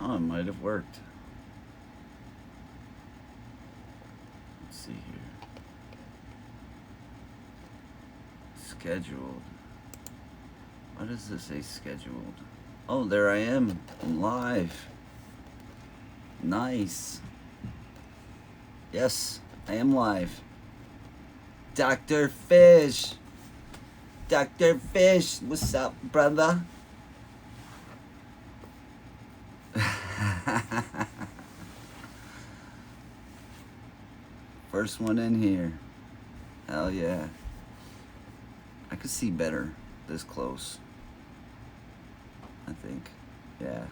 Oh, it might have worked. Let's see here. Scheduled. Why does this say scheduled? Oh, there I am. I'm live. Nice. Yes, I am live. Dr. Fish. Dr. Fish, what's up, brother? First one in here. Hell yeah. I could see better this close. I think. Yeah.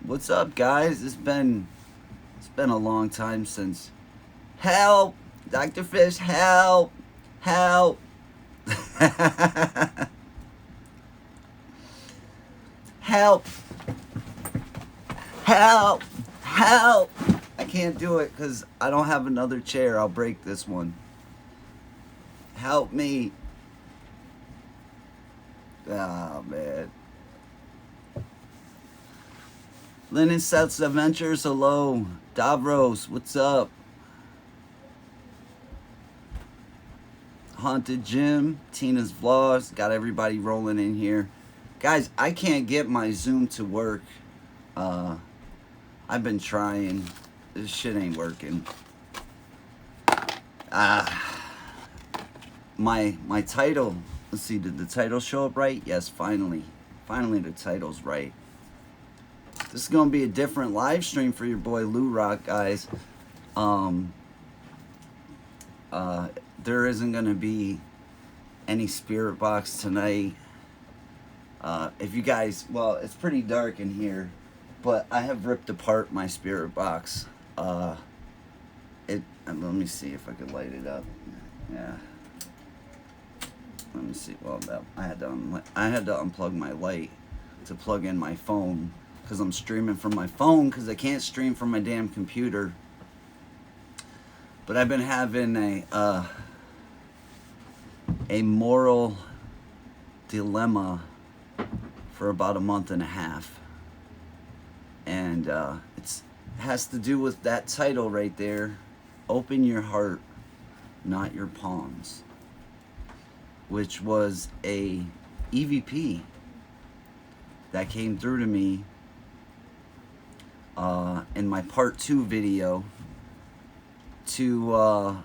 What's up, guys? It's been a long time since. Help! Dr. Fish, help! Help! Help! Help! Help! I can't do it because I don't have another chair. I'll break this one. Help me. Oh, man. Linen Seth's Adventures, hello. Davros, what's up? Haunted Jim, Tina's Vlogs, got everybody rolling in here. Guys, I can't get my Zoom to work. I've been trying. This shit ain't working. My title, let's see, did the title show up right? Yes, finally. Finally the title's right. This is gonna be a different live stream for your boy Lou Rock, guys. There isn't gonna be any spirit box tonight. If you guys, well, it's pretty dark in here, but I have ripped apart my spirit box. Let me see if I could light it up. Yeah. Let me see. Well, I had to unplug my light to plug in my phone because I'm streaming from my phone because I can't stream from my damn computer. But I've been having a moral dilemma for about a month and a half, and it has to do with that title right there. Open your heart, not your palms, which was a EVP that came through to me in my part 2 video to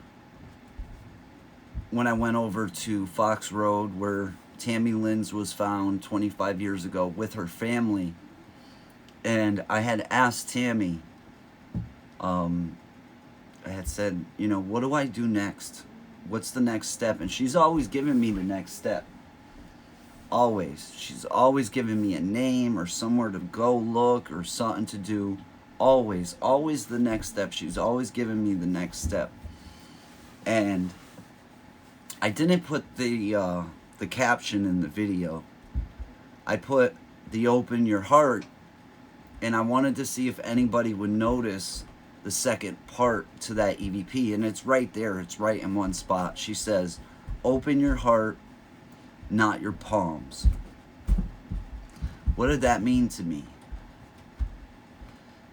when I went over to Fox Road where Tammy Lynn's was found 25 years ago with her family. And I had asked Tammy, I had said, you know, what do I do next? What's the next step? And she's always given me the next step. Always. She's always given me a name or somewhere to go look or something to do. Always the next step. She's always given me the next step. And I didn't put the caption in the video. I put the open your heart, and I wanted to see if anybody would notice the second part to that EVP, and it's right there. It's right in one spot. She says, open your heart, not your palms. What did that mean to me?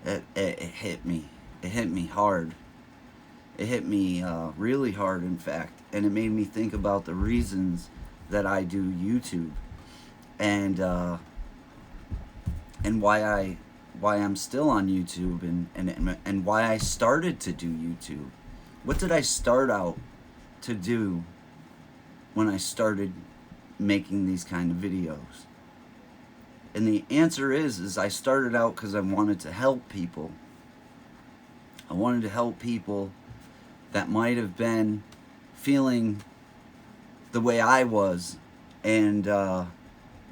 It hit me. It hit me hard. It hit me really hard, in fact, and it made me think about the reasons that I do YouTube, and why I'm still on YouTube, and why I started to do YouTube. What did I start out to do when I started making these kind of videos? And the answer is I started out because I wanted to help people. I wanted to help people that might have been feeling the way I was, and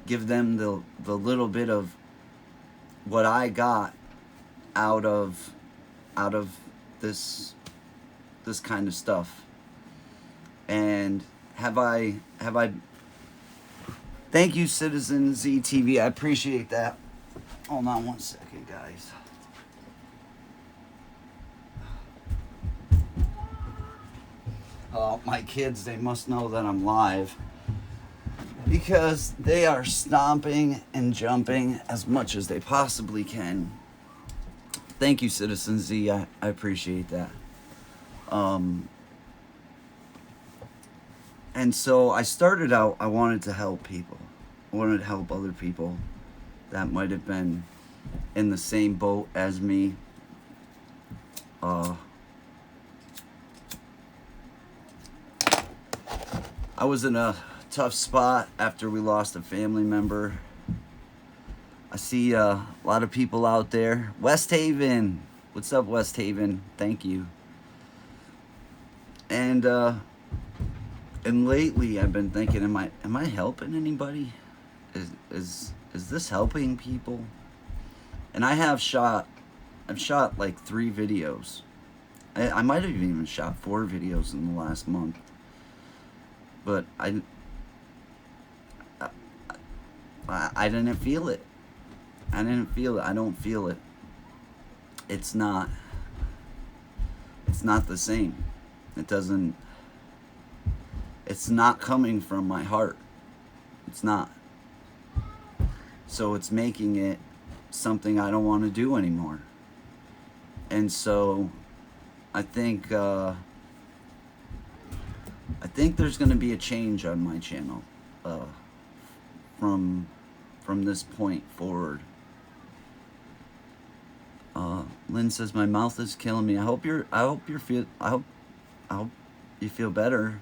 give them the little bit of what I got out of this kind of stuff. And have I thank you, Citizen ZTV. I appreciate that. Hold on one second, guys. My kids, they must know that I'm live. because they are stomping and jumping as much as they possibly can. Thank you, Citizen Z. I appreciate that. And so I started out, I wanted to help people. I wanted to help other people that might have been in the same boat as me. I was in a tough spot after we lost a family member. I see a lot of people out there. West Haven. What's up, West Haven? Thank you. And lately I've been thinking, am I helping anybody? Is this helping people? And I've shot like 3 videos. I might have even shot 4 videos in the last month. But I didn't feel it. I didn't feel it. I don't feel it. It's not the same. It's not coming from my heart. It's not. So it's making it something I don't want to do anymore. And so I think there's going to be a change on my channel from this point forward. Lynn says my mouth is killing me. I hope you feel better.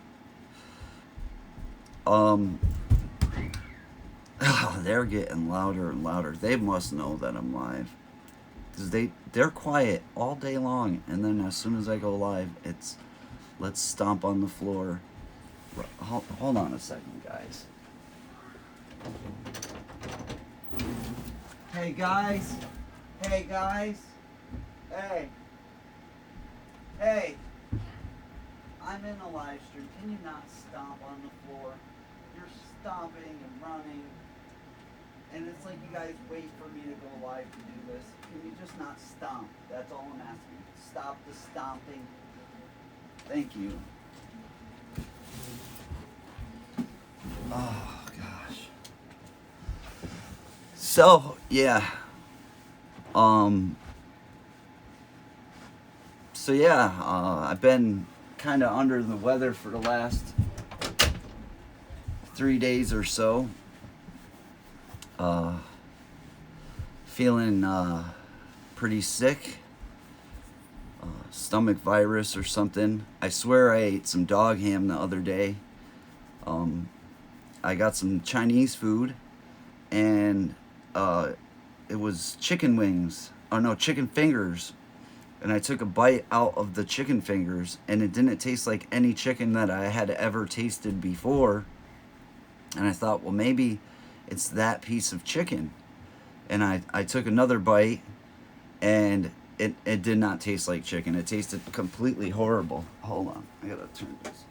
They're getting louder and louder. They must know that I'm live, because they're quiet all day long, and then as soon as I go live, it's let's stomp on the floor. Hold on a second, guys. Hey guys. Hey guys. Hey. I'm in a live stream. Can you not stomp on the floor? You're stomping and running. And it's like you guys wait for me to go live to do this. Can you just not stomp? That's all I'm asking. Stop the stomping. Thank you. Oh, gosh. So, yeah. I've been kind of under the weather for the last 3 days or so. Feeling pretty sick. Stomach virus or something. I swear I ate some dog ham the other day. I got some Chinese food, and it was chicken wings. Oh no, chicken fingers. And I took a bite out of the chicken fingers, and it didn't taste like any chicken that I had ever tasted before. And I thought, well, maybe it's that piece of chicken. And I took another bite, and it did not taste like chicken. It tasted completely horrible. Hold on, I gotta turn this.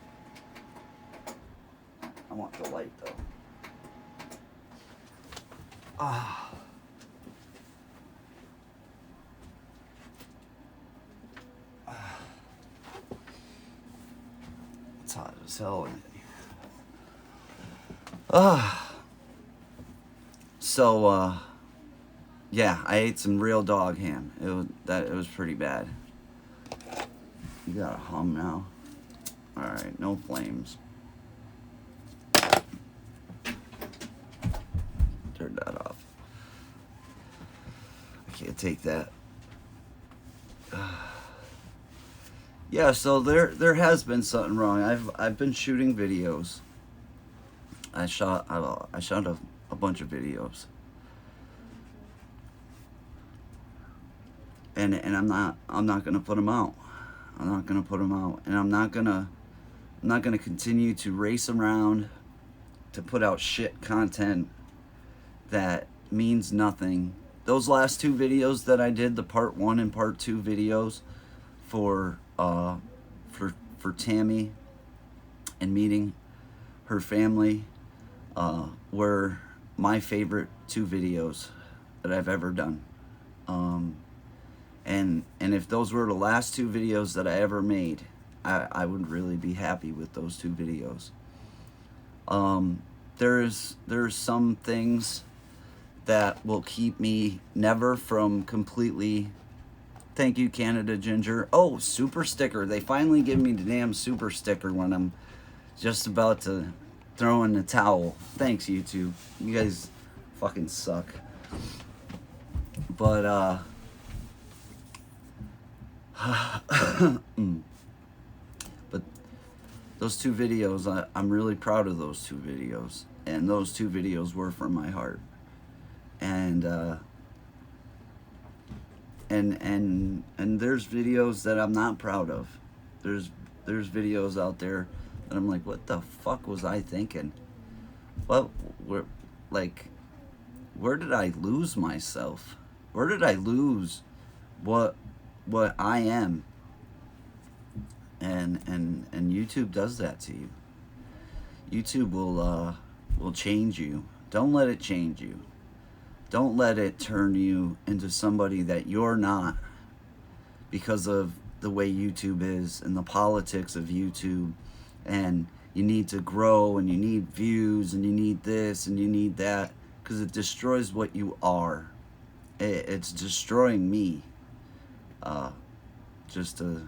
I want the light though. It's hot as hell in here. Yeah, I ate some real dog ham. It was pretty bad. You got a hum now. All right, no flames. Turn that off. I can't take that. Yeah, so there has been something wrong. I've been shooting videos. I shot a bunch of videos. And I'm not gonna put them out. I'm not gonna put them out, and I'm not gonna continue to race around to put out shit content that means nothing. Those last 2 videos that I did, the part 1 and part 2 videos for Tammy and meeting her family, were my favorite 2 videos that I've ever done. And if those were the last 2 videos that I ever made, I would really be happy with those 2 videos. there's some things that will keep me never from completely. Thank you, Canada Ginger. Oh, super sticker. They finally give me the damn super sticker when I'm just about to throw in the towel. Thanks, YouTube. You guys fucking suck. But but those 2 videos, I'm really proud of those 2 videos. And those 2 videos were from my heart. And there's videos that I'm not proud of. There's videos out there that I'm like, what the fuck was I thinking? Where did I lose myself? Where did I lose what I am? And YouTube does that to you. YouTube will change you. Don't let it change you. Don't let it turn you into somebody that you're not because of the way YouTube is and the politics of YouTube. And you need to grow and you need views and you need this and you need that, because it destroys what you are. It's destroying me. Just to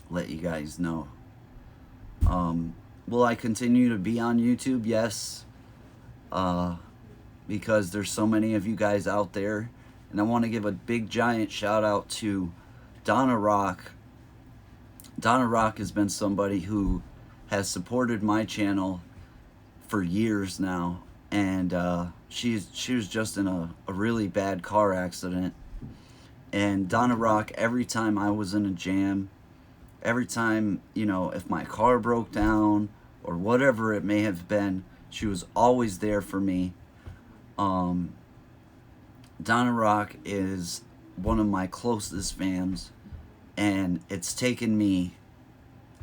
let you guys know. Will I continue to be on YouTube? Yes. Because there's so many of you guys out there. And I want to give a big giant shout out to Donna Rock. Donna Rock has been somebody who has supported my channel for years now. And she was just in a really bad car accident. And Donna Rock, every time I was in a jam, every time, you know, if my car broke down or whatever it may have been, she was always there for me. Donna Rock is one of my closest fans, and it's taken me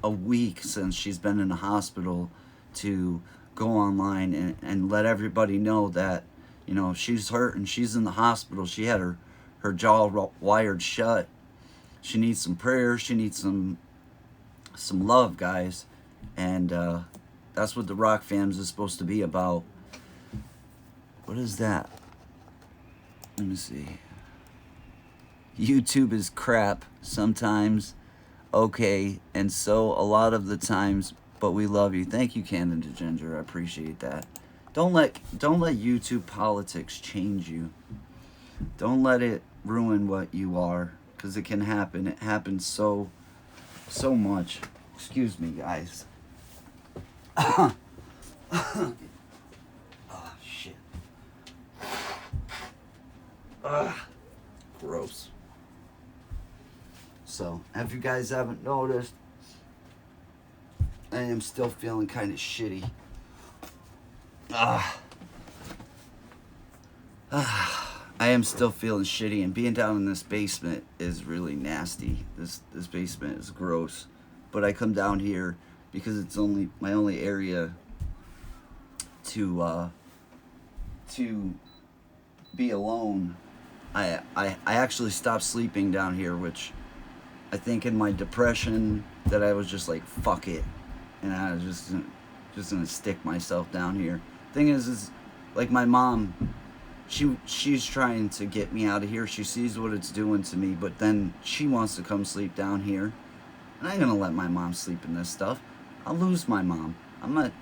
a week since she's been in the hospital to go online and let everybody know that, you know, she's hurt and she's in the hospital. She had her jaw wired shut. She needs some prayers. She needs some love, guys. And that's what the Rock Fams is supposed to be about. What is that? Let me see. YouTube is crap sometimes. Okay, and so a lot of the times, but we love you. Thank you, Canada Ginger. I appreciate that. Don't let YouTube politics change you. Don't let it ruin what you are, because it can happen. It happens so much. Excuse me, guys. Oh, shit. Gross. So, if you guys haven't noticed, I am still feeling kind of shitty. I am still feeling shitty, and being down in this basement is really nasty. This basement is gross. But I come down here because it's my only area to be alone. I actually stopped sleeping down here, which I think in my depression that I was just like, fuck it, and I was just gonna stick myself down here. Thing is like my mom, she's trying to get me out of here. She sees what it's doing to me, but then she wants to come sleep down here. And I ain't gonna let my mom sleep in this stuff. I'll lose my mom. I'm not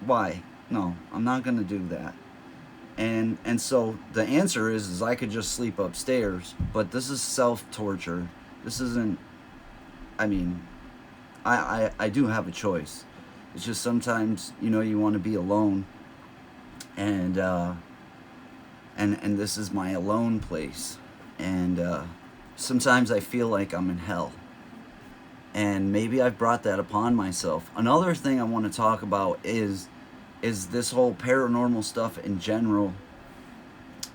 why? No, I'm not gonna do that. And so the answer is I could just sleep upstairs, but this is self-torture. This isn't, I mean, I do have a choice. It's just sometimes, you know, you want to be alone, and this is my alone place, and sometimes I feel like I'm in hell, and maybe I've brought that upon myself. Another thing I want to talk about is this whole paranormal stuff in general,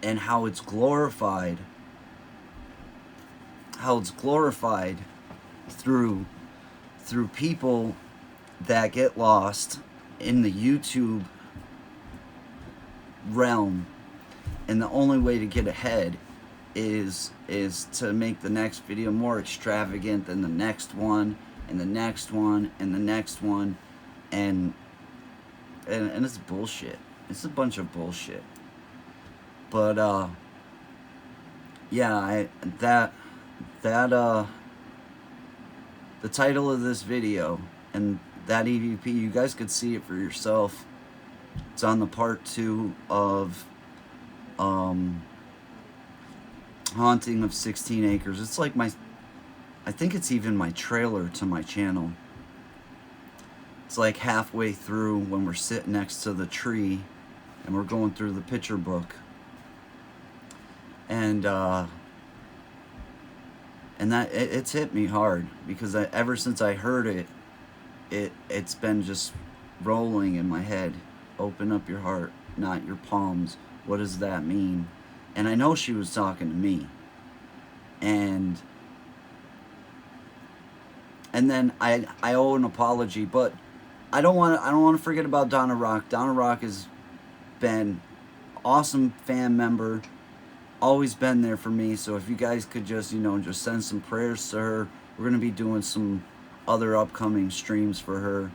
and how it's glorified through people that get lost in the YouTube realm, and the only way to get ahead is to make the next video more extravagant than the next one, and the next one, and the next one, and and it's bullshit. It's a bunch of bullshit. But yeah, that the title of this video and that EVP, you guys could see it for yourself. It's on the part 2 of Haunting of 16 Acres. It's like I think it's even my trailer to my channel. It's like halfway through when we're sitting next to the tree and we're going through the picture book. And that it's hit me hard because ever since I heard it, it's been just rolling in my head. Open up your heart, not your palms. What does that mean? And I know she was talking to me. And then I owe an apology, but I don't want to forget about Donna Rock. Donna Rock has been awesome fan member, always been there for me. So if you guys could just, just send some prayers to her. We're going to be doing some other upcoming streams for her.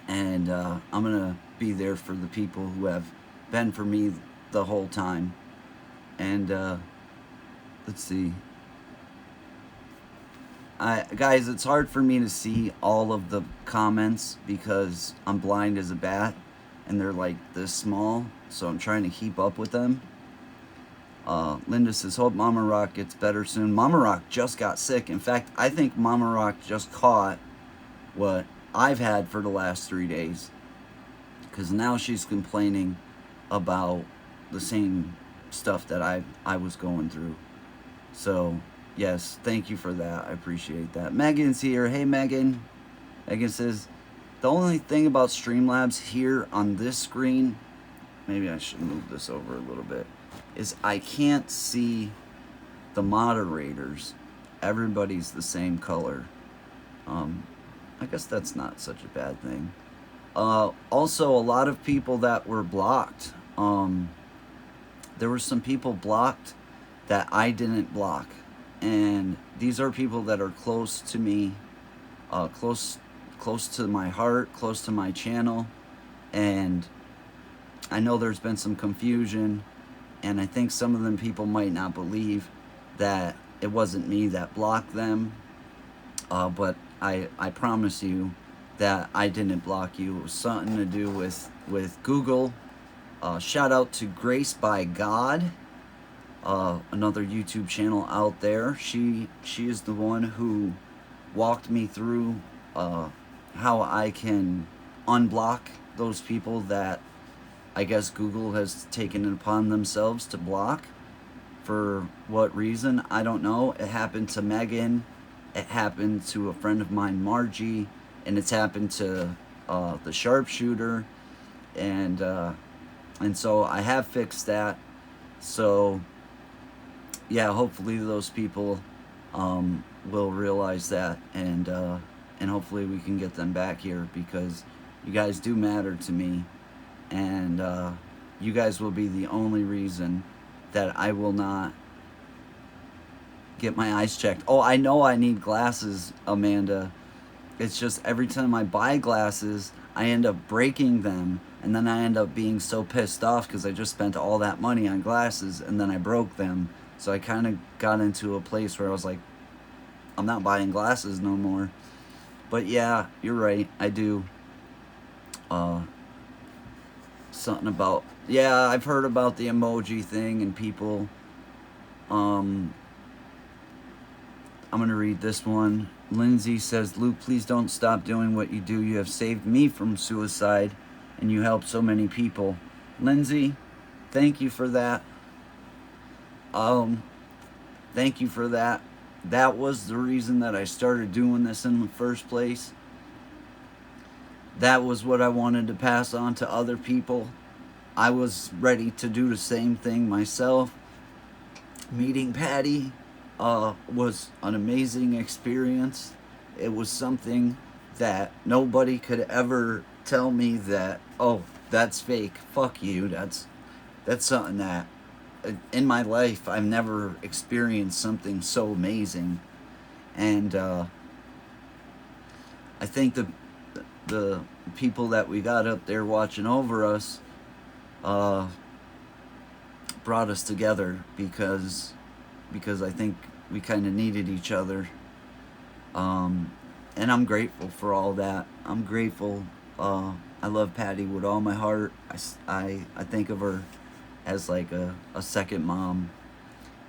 And I'm going to be there for the people who have been for me the whole time. And let's see. Guys, it's hard for me to see all of the comments because I'm blind as a bat and they're like this small, so I'm trying to keep up with them. Linda says, hope Mama Rock gets better soon. Mama Rock just got sick. In fact, I think Mama Rock just caught what I've had for the last 3 days, because now she's complaining about the same stuff that I was going through. So yes, thank you for that. I appreciate that. Megan's here. Hey, Megan. Megan says, the only thing about Streamlabs here on this screen, maybe I should move this over a little bit, is I can't see the moderators. Everybody's the same color. I guess that's not such a bad thing. Also, a lot of people that were blocked. There were some people blocked that I didn't block. And these are people that are close to me, close to my heart, close to my channel. And I know there's been some confusion, and I think some of them people might not believe that it wasn't me that blocked them. But I promise you that I didn't block you. It was something to do with Google. Shout out to Grace by God. Another YouTube channel out there. She is the one who walked me through how I can unblock those people that I guess Google has taken it upon themselves to block. For what reason, I don't know. It happened to Megan, it happened to a friend of mine, Margie, and it's happened to the sharpshooter, and so I have fixed that. So yeah, hopefully those people will realize that, and hopefully we can get them back here, because you guys do matter to me, and you guys will be the only reason that I will not get my eyes checked. Oh, I know I need glasses, Amanda. It's just every time I buy glasses, I end up breaking them, and then I end up being so pissed off because I just spent all that money on glasses and then I broke them. So I kind of got into a place where I was like, I'm not buying glasses no more. But yeah, you're right, I do. Something about, yeah, I've heard about the emoji thing and people. I'm gonna read this one. Lindsay says, Luke, please don't stop doing what you do. You have saved me from suicide and you helped so many people. Lindsay, thank you for that. Thank you for that. That was the reason that I started doing this in the first place. That was what I wanted to pass on to other people. I was ready to do the same thing myself. Meeting Patty was an amazing experience. It was something that nobody could ever tell me that, oh, that's fake. Fuck you. That's something that in my life I've never experienced something so amazing. And I think the people that we got up there watching over us uh, brought us together because I think we kind of needed each other. And I'm grateful for all that. I'm grateful. I love Patty with all my heart. I think of her as like a second mom,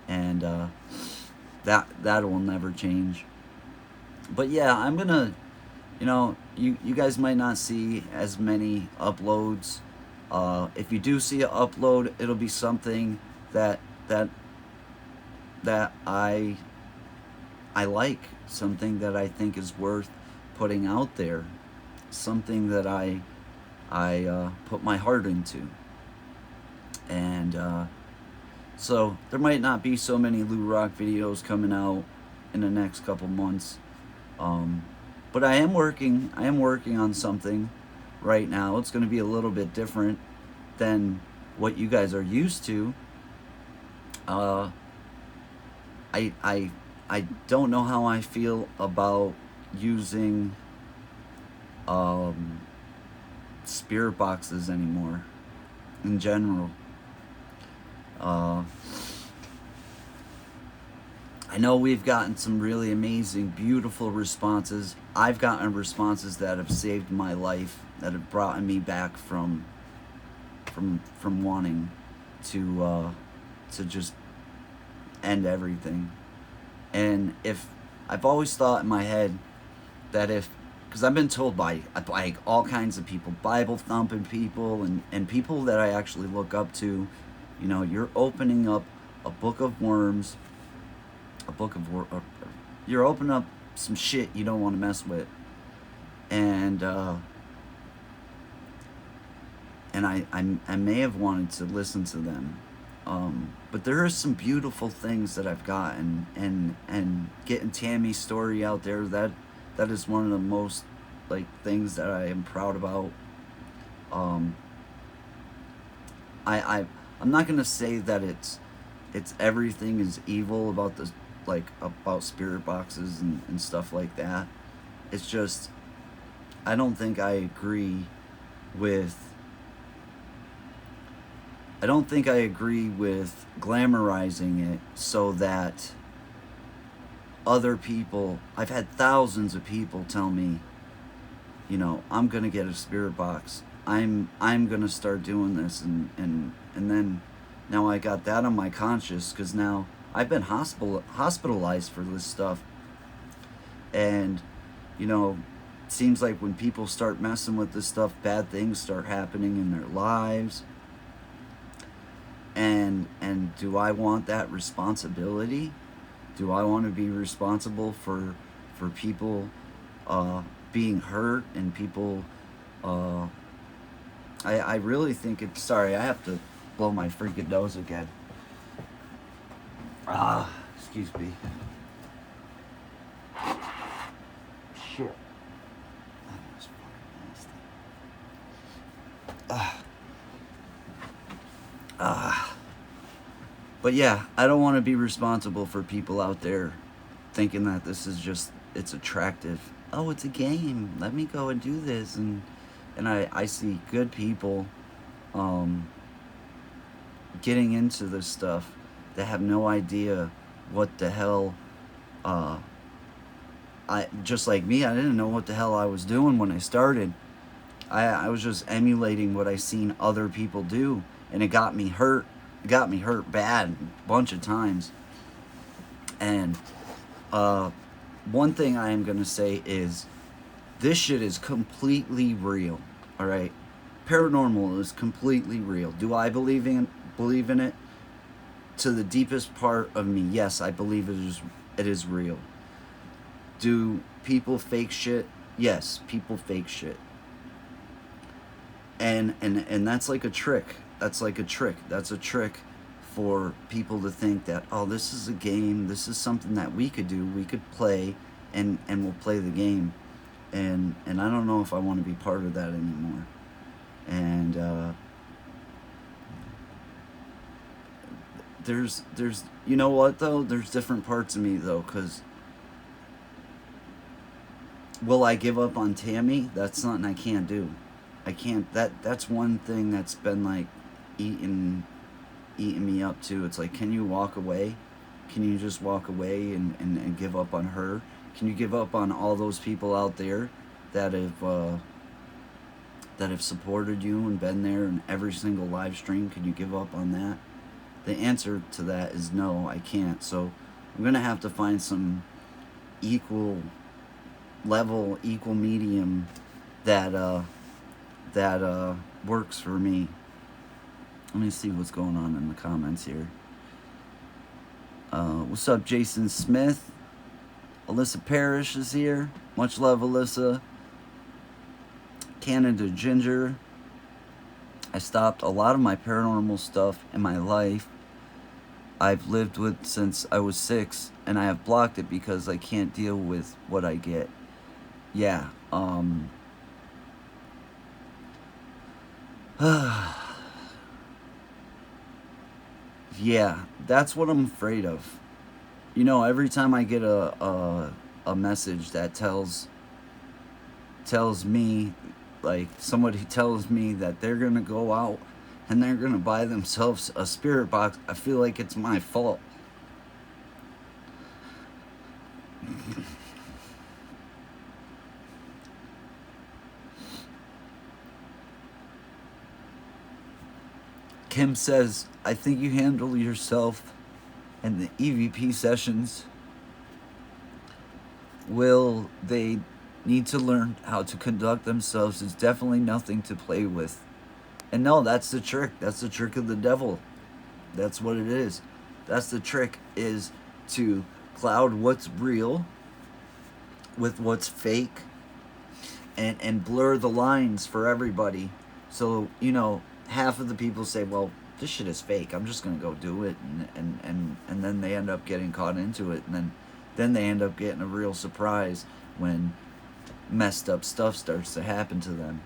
and that will never change. But yeah, I'm gonna, you guys might not see as many uploads. If you do see an upload, it'll be something that that that I like, something that I think is worth putting out there, something that I put my heart into, and so there might not be so many Lou Rock videos coming out in the next couple months, um, but I am working. I am working on something right now. It's going to be a little bit different than what you guys are used to. Uh, I I I don't know how I feel about using um, spirit boxes anymore. In general, uh, I know we've gotten some really amazing, beautiful responses. I've gotten responses that have saved my life, that have brought me back from wanting to just end everything. And if I've always thought in my head that if, because I've been told by like all kinds of people, Bible thumping people, and people that I actually look up to, you're opening up a book of worms, a book of you're opening up some shit you don't want to mess with, and I may have wanted to listen to them. But there are some beautiful things that I've gotten, and getting Tammy's story out there, that is one of the most like things that I am proud about. Um, I'm not gonna say that it's everything is evil about the like about spirit boxes and stuff like that. It's just I don't think I agree with I don't think I agree with glamorizing it so that other people, I've had thousands of people tell me, I'm going to get a spirit box. I'm going to start doing this, and then now I got that on my conscience cuz now I've been hospitalized for this stuff. And seems like when people start messing with this stuff, bad things start happening in their lives. And do I want that responsibility? Do I want to be responsible for people being hurt and people? I really think it's. Sorry, I have to blow my freaking nose again. Excuse me. Shit. That was fucking nasty. But yeah, I don't want to be responsible for people out there thinking that this is just, it's attractive. Oh, it's a game. Let me go and do this. And I see good people getting into this stuff that have no idea what the hell. I just like me, I didn't know what the hell I was doing when I started. I was just emulating what I seen other people do, and it got me hurt. It got me hurt bad a bunch of times. And one thing I am gonna say is this shit is completely real. All right, paranormal is completely real. Do I believe in it to the deepest part of me? Yes, I believe it is real. Do people fake shit? Yes, people fake shit. And that's like a trick. That's like a trick. That's a trick for people to think that, oh, this is a game. This is something that we could do. We could play, and we'll play the game. And I don't know if I want to be part of that anymore. And there's you know what though? There's different parts of me though, because Will I give up on Tammy? That's something I can't do. I can't. That's one thing that's been like eating me up too. It's like, can you walk away? Can you just walk away and give up on her? Can you give up on all those people out there that have supported you and been there in every single live stream? Can you give up on that? The answer to that is no, I can't. So I'm gonna have to find some equal level, equal medium that works for me. Let me see what's going on in the comments here. What's up, Jason Smith? Alyssa Parrish is here. Much love, Alyssa. Canada Ginger. I stopped a lot of my paranormal stuff in my life. I've lived with since I was 6, and I have blocked it because I can't deal with what I get. Yeah. Yeah, that's what I'm afraid of. You know, every time I get a message that tells me, like, somebody tells me that they're gonna go out and they're gonna buy themselves a spirit box, I feel like it's my fault. Kim says, I think you handle yourself and the EVP sessions. Will they need to learn how to conduct themselves? It's definitely nothing to play with. And no, that's the trick. That's the trick of the devil. That's what it is. That's the trick, is to cloud what's real with what's fake and blur the lines for everybody. So, you know, half of the people say, well, this shit is fake, I'm just gonna go do it, and then they end up getting caught into it, and then they end up getting a real surprise when messed up stuff starts to happen to them.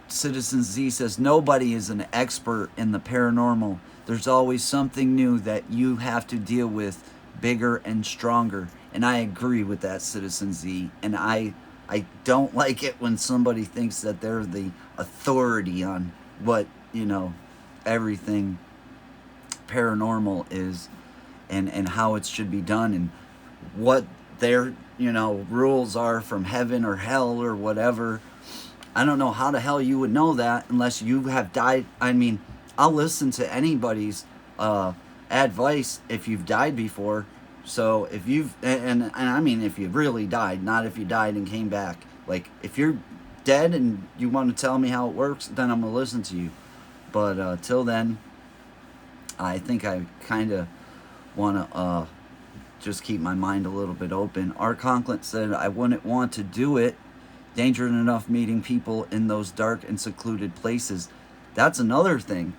Citizen Z says, nobody is an expert in the paranormal. There's always something new that you have to deal with, bigger and stronger. And I agree with that, Citizen Z. And I don't like it when somebody thinks that they're the authority on what, you know, everything paranormal is, and how it should be done, and what their, you know, rules are from heaven or hell or whatever. I don't know how the hell you would know that unless you have died. I mean, I'll listen to anybody's advice if you've died before. So if you've, and I mean if you really died, not if you died and came back. Like, if you're dead and you want to tell me how it works, then I'm going to listen to you. But till then, I think I kind of want to just keep my mind a little bit open. Art Conklin said, I wouldn't want to do it. Dangerous enough meeting people in those dark and secluded places. That's another thing.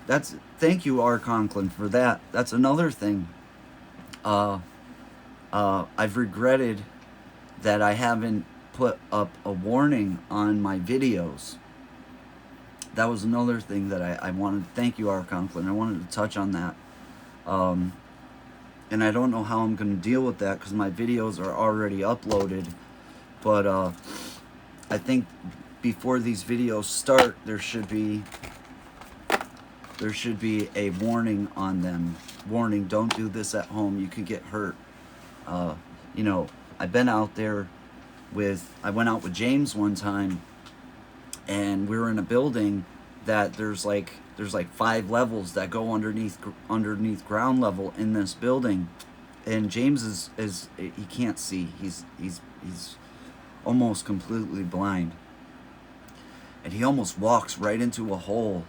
Thank you, Art Conklin, for that. That's another thing. I've regretted that I haven't put up a warning on my videos. That was another thing that I wanted to thank you, Art Conklin. I wanted to touch on that. And I don't know how I'm going to deal with that because my videos are already uploaded. But I think before these videos start, there should be a warning on them. Warning, don't do this at home. You could get hurt. You know, I've been out there I went out with James one time, and we were in a building that there's like 5 levels that go underneath ground level in this building. And James is he can't see. He's almost completely blind. And he almost walks right into a hole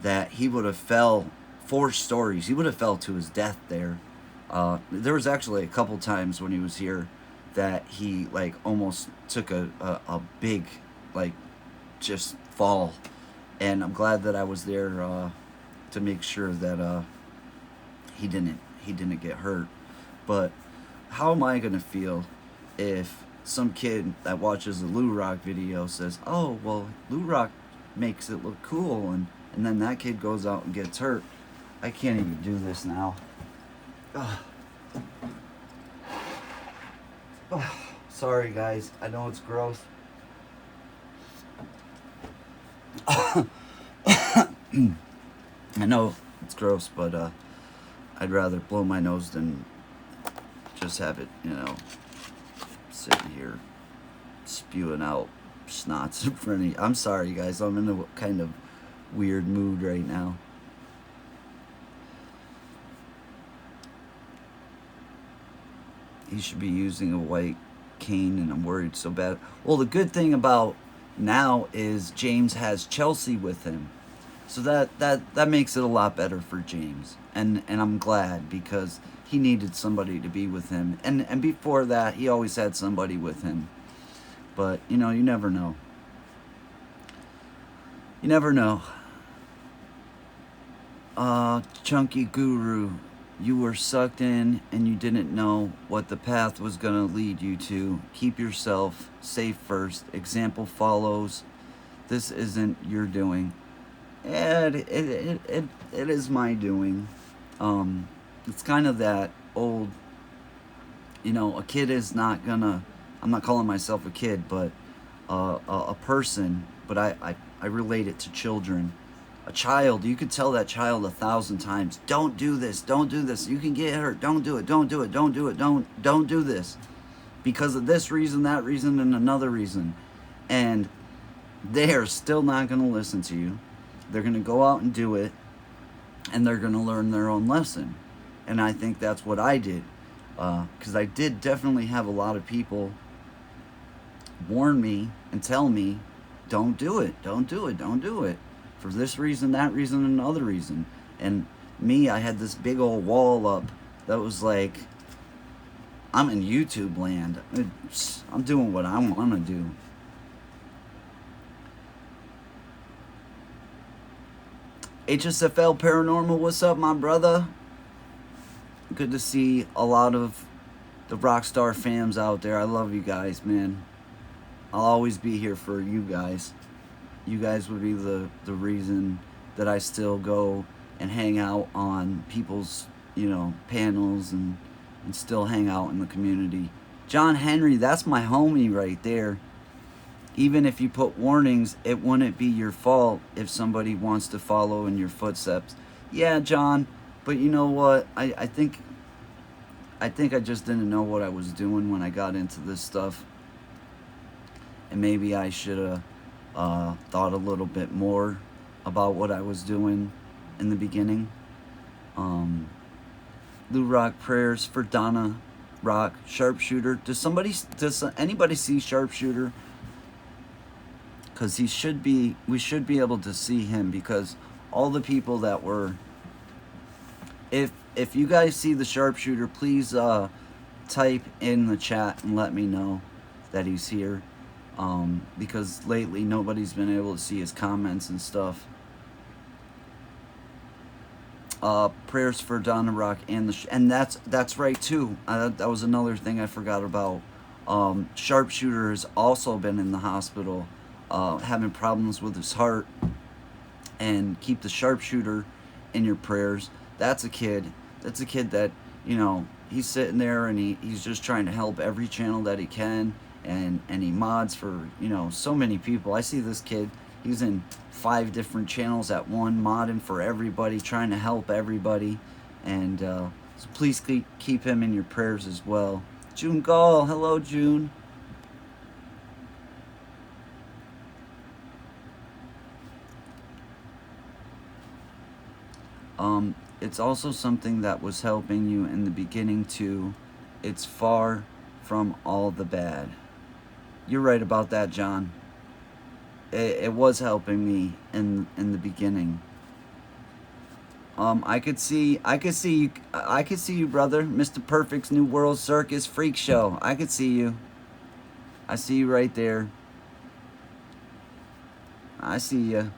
that he would have fell 4 stories. He would have fell to his death there. There was actually a couple times when he was here that he like almost took a big like just fall. And I'm glad that I was there to make sure that he didn't get hurt. But how am I gonna feel if some kid that watches a Lou Rock video says, oh, well, Lou Rock makes it look cool, and and then that kid goes out and gets hurt. I can't even do this now. Ugh. Ugh. Sorry guys, I know it's gross. I know it's gross, but I'd rather blow my nose than just have it, sitting here spewing out snots in front of you. I'm sorry guys, I'm in a kind of weird mood right now. He should be using a white cane, and I'm worried so bad. Well, the good thing about now is James has Chelsea with him, so that makes it a lot better for James, and I'm glad, because he needed somebody to be with him, and before that he always had somebody with him, but you never know. You never know. Chunky Guru, you were sucked in and you didn't know what the path was going to lead you to. Keep yourself safe first. Example follows. This isn't your doing. It is my doing. It's kind of that old, a kid is not gonna, I'm not calling myself a kid, but a person, but I relate it to children. A child, you could tell that child 1,000 times, don't do this, you can get hurt, don't do it, don't do this, because of this reason, that reason, and another reason, and they're still not going to listen to you. They're going to go out and do it, and they're going to learn their own lesson. And I think that's what I did, because I did definitely have a lot of people warn me and tell me, don't do it, for this reason, that reason, and another reason. And me, I had this big old wall up that was like, I'm in YouTube land. I'm doing what I want to do. HSFL Paranormal, what's up, my brother? Good to see a lot of the Rockstar fams out there. I love you guys, man. I'll always be here for you guys. You guys would be the reason that I still go and hang out on people's, panels and still hang out in the community. John Henry, that's my homie right there. Even if you put warnings, it wouldn't be your fault if somebody wants to follow in your footsteps. Yeah, John, but you know what? I think I just didn't know what I was doing when I got into this stuff. And maybe I should have thought a little bit more about what I was doing in the beginning. Lou Rock prayers for Donna Rock. Sharpshooter. Does anybody see Sharpshooter? Because we should be able to see him, because all the people that were, if you guys see the Sharpshooter, please type in the chat and let me know that he's here. Because lately nobody's been able to see his comments and stuff. Prayers for Donna Rock and that's right too. That was another thing I forgot about. Sharpshooter has also been in the hospital, having problems with his heart. And keep the Sharpshooter in your prayers. That's a kid that he's sitting there and he's just trying to help every channel that he can. And he mods for, so many people. I see this kid, he's in 5 different channels at one, modding for everybody, trying to help everybody. And so please keep him in your prayers as well. June Gall, hello June. It's also something that was helping you in the beginning too. It's far from all the bad. You're right about that, John. It was helping me in the beginning. I could see you, brother. Mr. Perfect's New World Circus Freak Show. I could see you. I see you right there. I see you.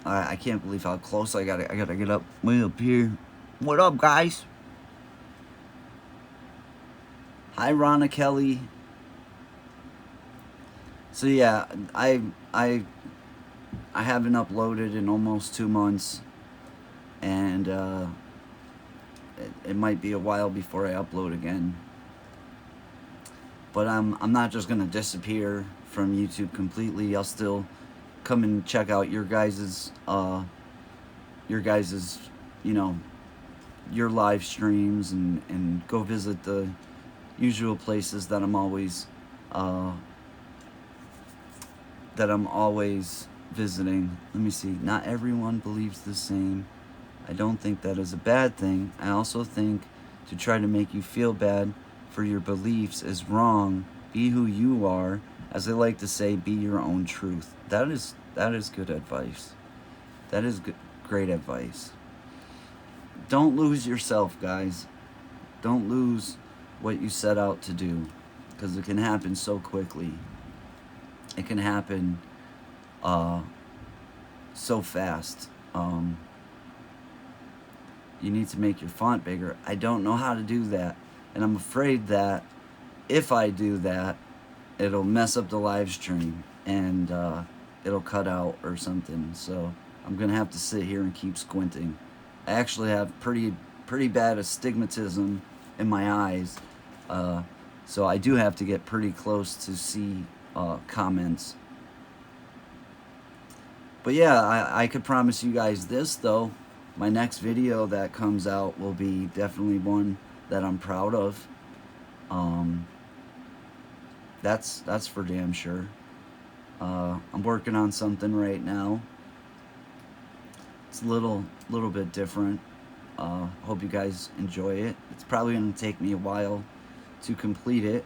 I can't believe how close I gotta get up, way up here. What up, guys? Hi, Ronna Kelly. So yeah, I haven't uploaded in almost 2 months, and it might be a while before I upload again. But I'm not just gonna disappear from YouTube completely. I'll still come and check out your guys's, you know, your live streams, and go visit the usual places uh, that I'm always visiting. Let me see. Not everyone believes the same. I don't think that is a bad thing. I also think to try to make you feel bad for your beliefs is wrong. Be who you are. As I like to say, be your own truth. That is good advice. That is good, great advice. Don't lose yourself, guys. Don't lose what you set out to do, because it can happen so quickly. It can happen so fast. You need to make your font bigger. I don't know how to do that, and I'm afraid that if I do that, it'll mess up the live stream, and it'll cut out or something. So I'm gonna have to sit here and keep squinting. I actually have pretty bad astigmatism in my eyes, so I do have to get pretty close to see comments. But yeah, I could promise you guys this though. My next video that comes out will be definitely one that I'm proud of. That's for damn sure. I'm working on something right now. It's a little bit different. Hope you guys enjoy it. It's probably going to take me a while to complete it,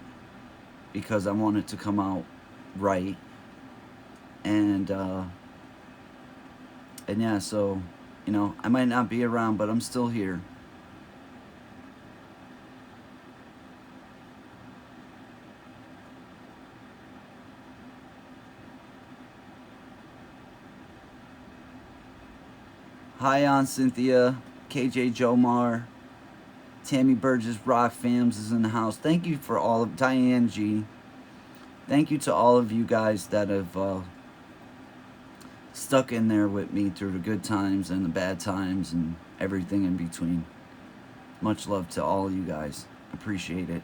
because I want it to come out right. And yeah, so, you know, I might not be around, but I'm still here. Hi on Cynthia, KJ Jomar, Tammy Burgess, Rock Fams is in the house. Thank you for all of Diane G. Thank you to all of you guys that have stuck in there with me through the good times and the bad times and everything in between. Much love to all of you guys. Appreciate it.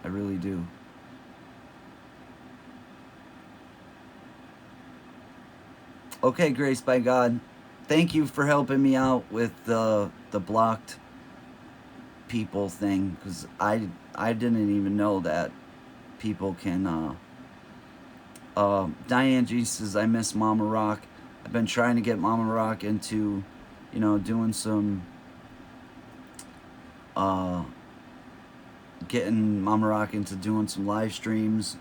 I really do. Okay, Grace by God. Thank you for helping me out with the blocked people thing, because I didn't even know that people can Diane G says, I miss Mama Rock. I've been trying to get Mama Rock into, you know, doing some getting Mama Rock into doing some live streams.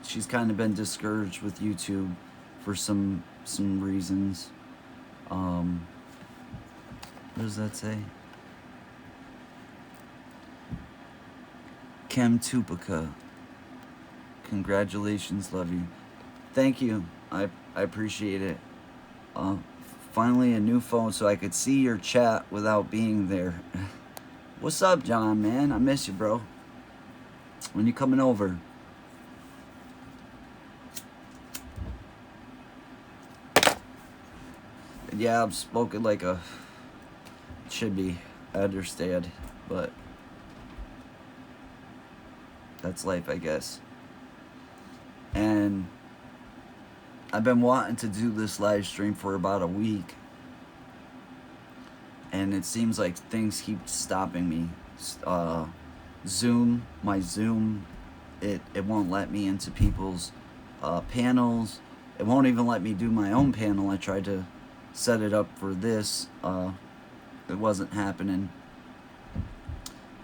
She's kind of been discouraged with YouTube for some reasons. What does that say? Chem Tupica. Congratulations, love you. Thank you. I appreciate it. Finally a new phone so I could see your chat without being there. What's up, John, man? I miss you, bro. When you coming over? Yeah, I'm spoken like a... It should be. I understand. But... that's life, I guess. And... I've been wanting to do this live stream for about a week. And it seems like things keep stopping me. Zoom, my Zoom, it won't let me into people's panels. It won't even let me do my own panel. I tried to set it up for this. It wasn't happening.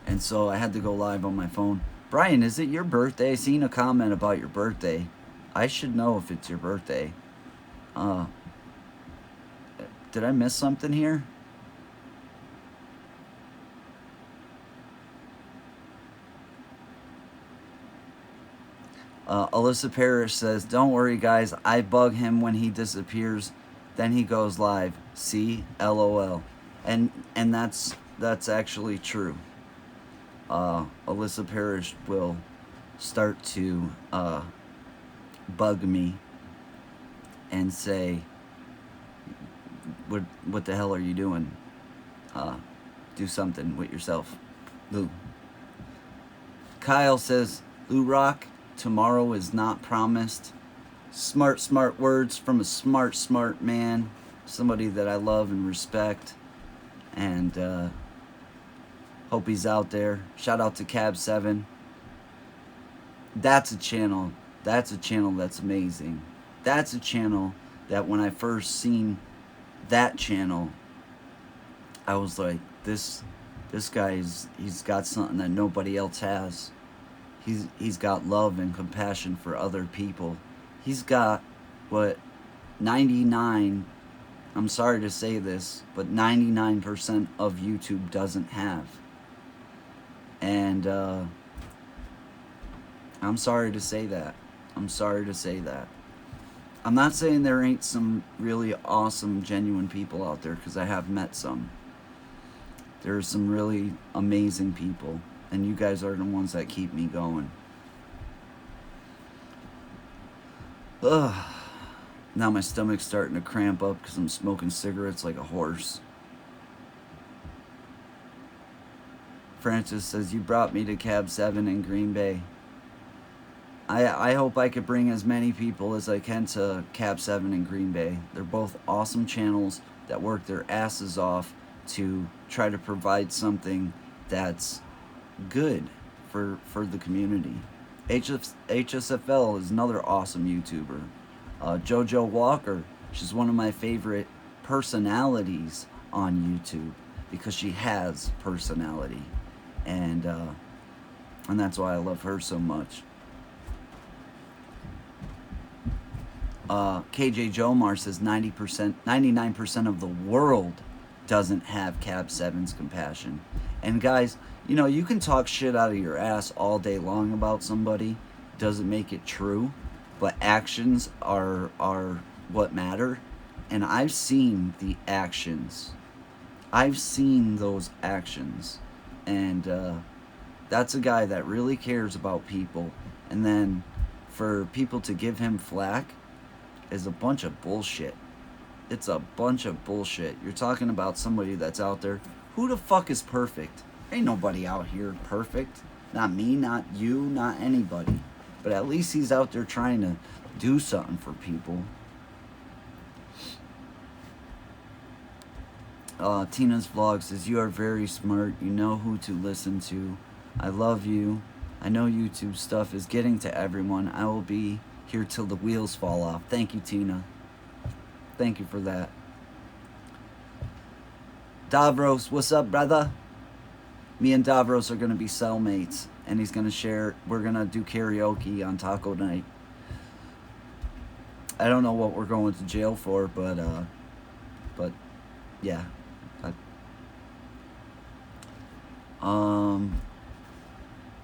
And so I had to go live on my phone. Brian, is it your birthday? I seen a comment about your birthday. I should know if it's your birthday. Did I miss something here? Alyssa Parrish says, don't worry, guys. I bug him when he disappears. Then he goes live. See? LOL. And that's actually true. Alyssa Parrish will start to bug me and say, what the hell are you doing? Do something with yourself, Lou. Kyle says, Lou Rock, tomorrow is not promised. Smart words from a smart man. Somebody that I love and respect. And hope he's out there. Shout out to Cab 7. That's a channel. That's amazing. That's a channel that when I first seen that channel, I was like, this guy he's got something that nobody else has. He's got love and compassion for other people. He's got what 99, I'm sorry to say this, but 99% of YouTube doesn't have. And I'm sorry to say that. I'm not saying there ain't some really awesome, genuine people out there, because I have met some. There are some really amazing people, and you guys are the ones that keep me going. Ugh. Now my stomach's starting to cramp up because I'm smoking cigarettes like a horse. Francis says, you brought me to Cab 7 in Green Bay. I hope I could bring as many people as I can to Cab 7 in Green Bay. They're both awesome channels that work their asses off to try to provide something that's good for the community. HSFL is another awesome YouTuber. JoJo Walker, she's one of my favorite personalities on YouTube because she has personality, and that's why I love her so much. KJ Jomar says 99% of the world doesn't have Cab 7's compassion. And guys, you know, you can talk shit out of your ass all day long about somebody, doesn't make it true, but actions are what matter. And I've seen the actions. I've seen those actions. And that's a guy that really cares about people. And then for people to give him flack is a bunch of bullshit. It's a bunch of bullshit. You're talking about somebody that's out there. Who the fuck is perfect? Ain't nobody out here perfect. Not me, not you, not anybody. But at least he's out there trying to do something for people. Tina's vlog says, you are very smart. You know who to listen to. I love you. I know YouTube stuff is getting to everyone. I will be here till the wheels fall off. Thank you, Tina. Thank you for that. Davros, what's up, brother? Me and Davros are going to be cellmates, and he's going to share, we're going to do karaoke on taco night. I don't know what we're going to jail for, but yeah.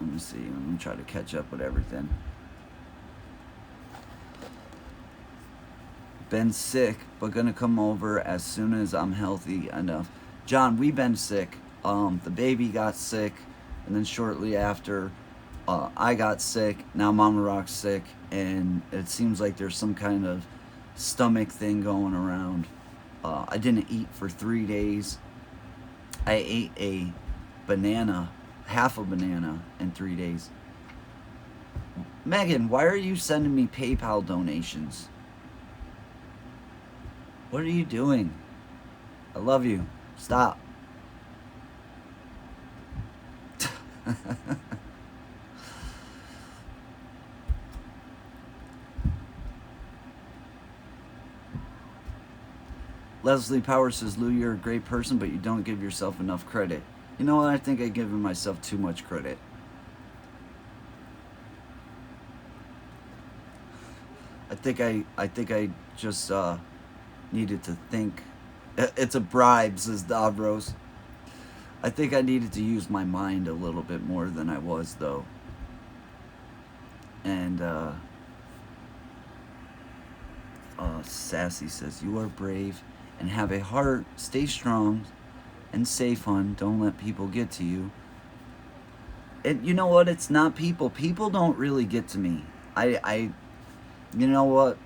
Let me see. I'm going to try to catch up with everything. Been sick, but gonna come over as soon as I'm healthy enough. John, we've been sick. The baby got sick, and then shortly after, I got sick. Now Mama Rock's sick, and it seems like there's some kind of stomach thing going around. I didn't eat for 3 days. I ate a banana, half a banana, in 3 days. Megan, why are you sending me PayPal donations? What are you doing? I love you. Stop. Leslie Power says, Lou, you're a great person, but you don't give yourself enough credit. You know what? I think I've given myself too much credit. I think I just needed to think. It's a bribe, says Davros. I think I needed to use my mind a little bit more than I was, though. And Sassy says, you are brave and have a heart. Stay strong and safe, hon. Don't let people get to you. And you know what? It's not people. People don't really get to me. You know what?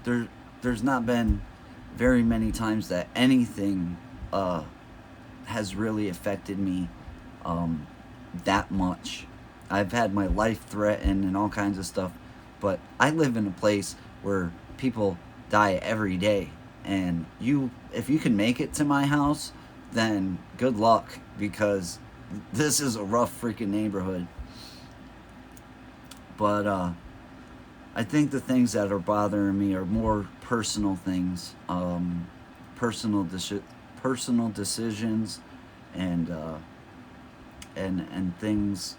There, there's not been very many times that anything uh, has really affected me um, that much. I've had my life threatened and all kinds of stuff, but I live in a place where people die every day. And if you can make it to my house, then good luck, because this is a rough freaking neighborhood. But I think the things that are bothering me are more personal things, personal personal decisions, and and things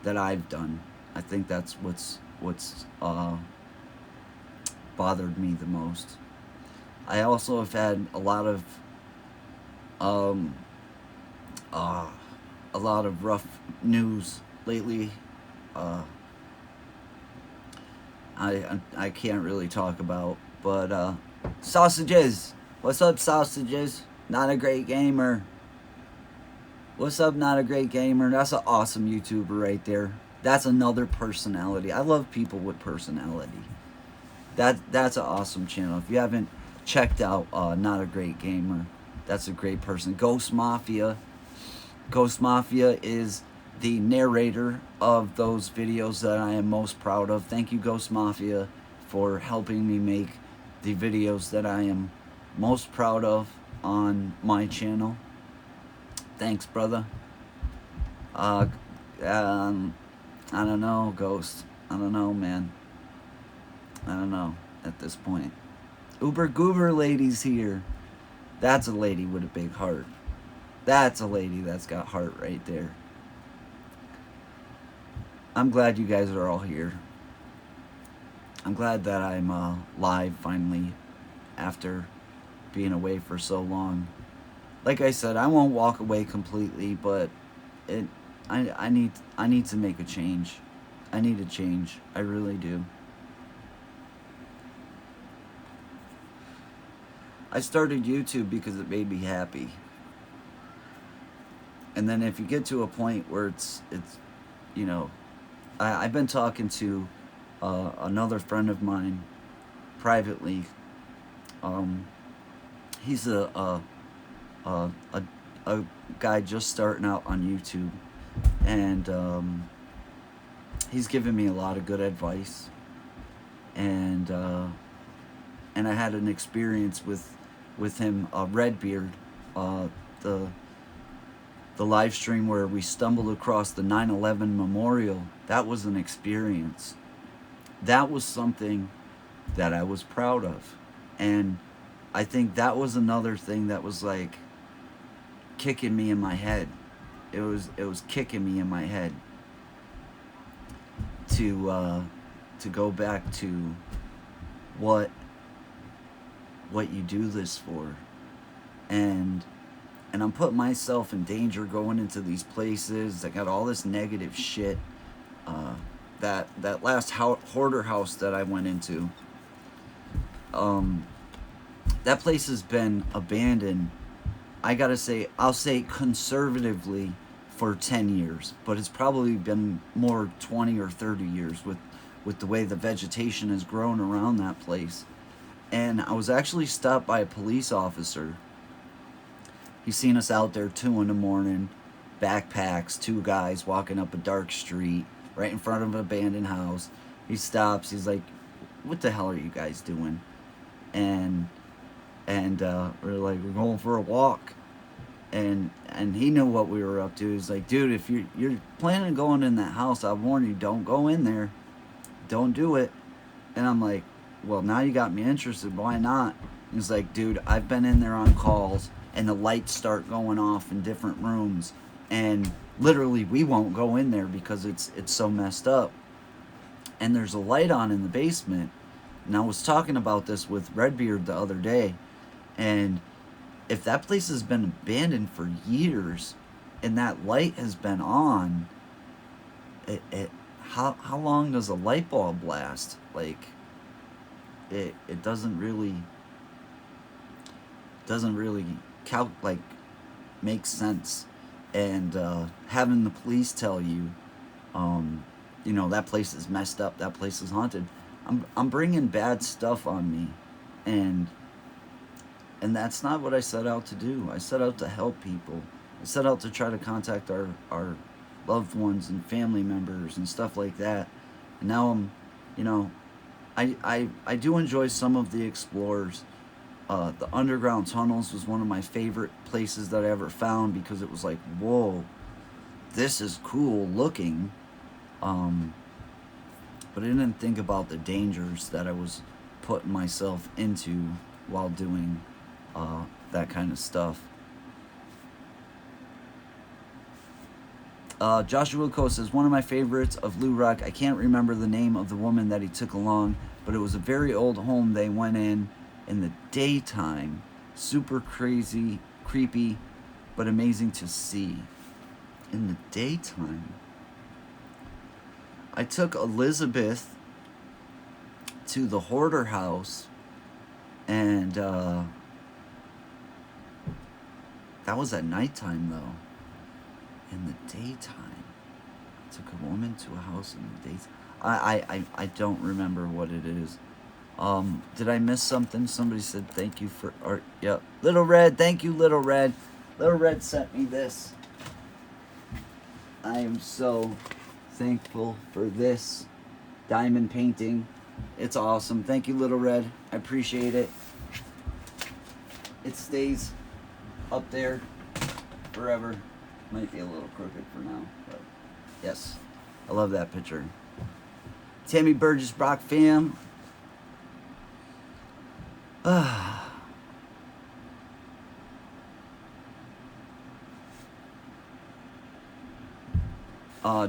that I've done. I think that's what's bothered me the most. I also have had um, uh, a lot of rough news lately. Uh, I can't really talk about, but sausages. What's up, sausages? Not a great gamer. What's up, not a great gamer? That's an awesome YouTuber right there. That's another personality. I love people with personality. That's an awesome channel. If you haven't checked out Not a Great Gamer, that's a great person. Ghost Mafia. Ghost Mafia is the narrator of those videos that I am most proud of. Thank you, Ghost Mafia, for helping me make the videos that I am most proud of on my channel. Thanks, brother. Uh, I don't know, Ghost. I don't know, man. I don't know at this point. Uber Goober lady's here. That's a lady with a big heart. That's a lady that's got heart right there. I'm glad you guys are all here. I'm glad that I'm live finally after being away for so long. Like I said, I won't walk away completely, but I need to make a change. I need a change. I really do. I started YouTube because it made me happy. And then if you get to a point where it's you know, I've been talking to another friend of mine privately. He's a guy just starting out on YouTube, and he's given me a lot of good advice. And I had an experience with him, Redbeard, the live stream where we stumbled across the 9/11 memorial. That was an experience. That was something that I was proud of. And I think that was another thing that was like kicking me in my head. It was kicking me in my head to go back to what you do this for. And I'm putting myself in danger going into these places. I got all this negative shit. That last hoarder house that I went into, that place has been abandoned. I gotta say, I'll say conservatively for 10 years, but it's probably been more 20 or 30 years with the way the vegetation has grown around that place. And I was actually stopped by a police officer. He seen us out there 2 in the morning, backpacks, 2 guys walking up a dark street right in front of an abandoned house. He stops. He's like, "What the hell are you guys doing?" And we're like, "We're going for a walk." And he knew what we were up to. He's like, "Dude, if you're planning on going in that house, I warn you, don't go in there. Don't do it." And I'm like, "Well, now you got me interested. Why not?" He's like, "Dude, I've been in there on calls, and the lights start going off in different rooms, and literally we won't go in there because it's so messed up. And there's a light on in the basement." And I was talking about this with Redbeard the other day, and if that place has been abandoned for years and that light has been on, how long does a light bulb last? Like, it doesn't really make sense. And having the police tell you you know, that place is messed up, that place is haunted. I'm bringing bad stuff on me, and that's not what I set out to do. I set out to help people. I set out to try to contact our loved ones and family members and stuff like that. And now I'm, you know, I do enjoy some of the explorers. The underground tunnels was one of my favorite places that I ever found, because it was like, whoa, this is cool looking. But I didn't think about the dangers that I was putting myself into while doing that kind of stuff. Joshua Coe says, one of my favorites of Lou Rock, I can't remember the name of the woman that he took along, but it was a very old home they went in the daytime. Super crazy, creepy, but amazing to see. In the daytime. I took Elizabeth to the hoarder house, and that was at nighttime though. In the daytime, I took a woman to a house in the daytime. I don't remember what it is. Did I miss something? Somebody said thank you for art. Yep. Little Red, thank you, Little Red. Little Red sent me this. I am so thankful for this diamond painting. It's awesome. Thank you, Little Red. I appreciate it. It stays up there forever. Might be a little crooked for now, but yes, I love that picture. Tammy Burgess, Brock fam.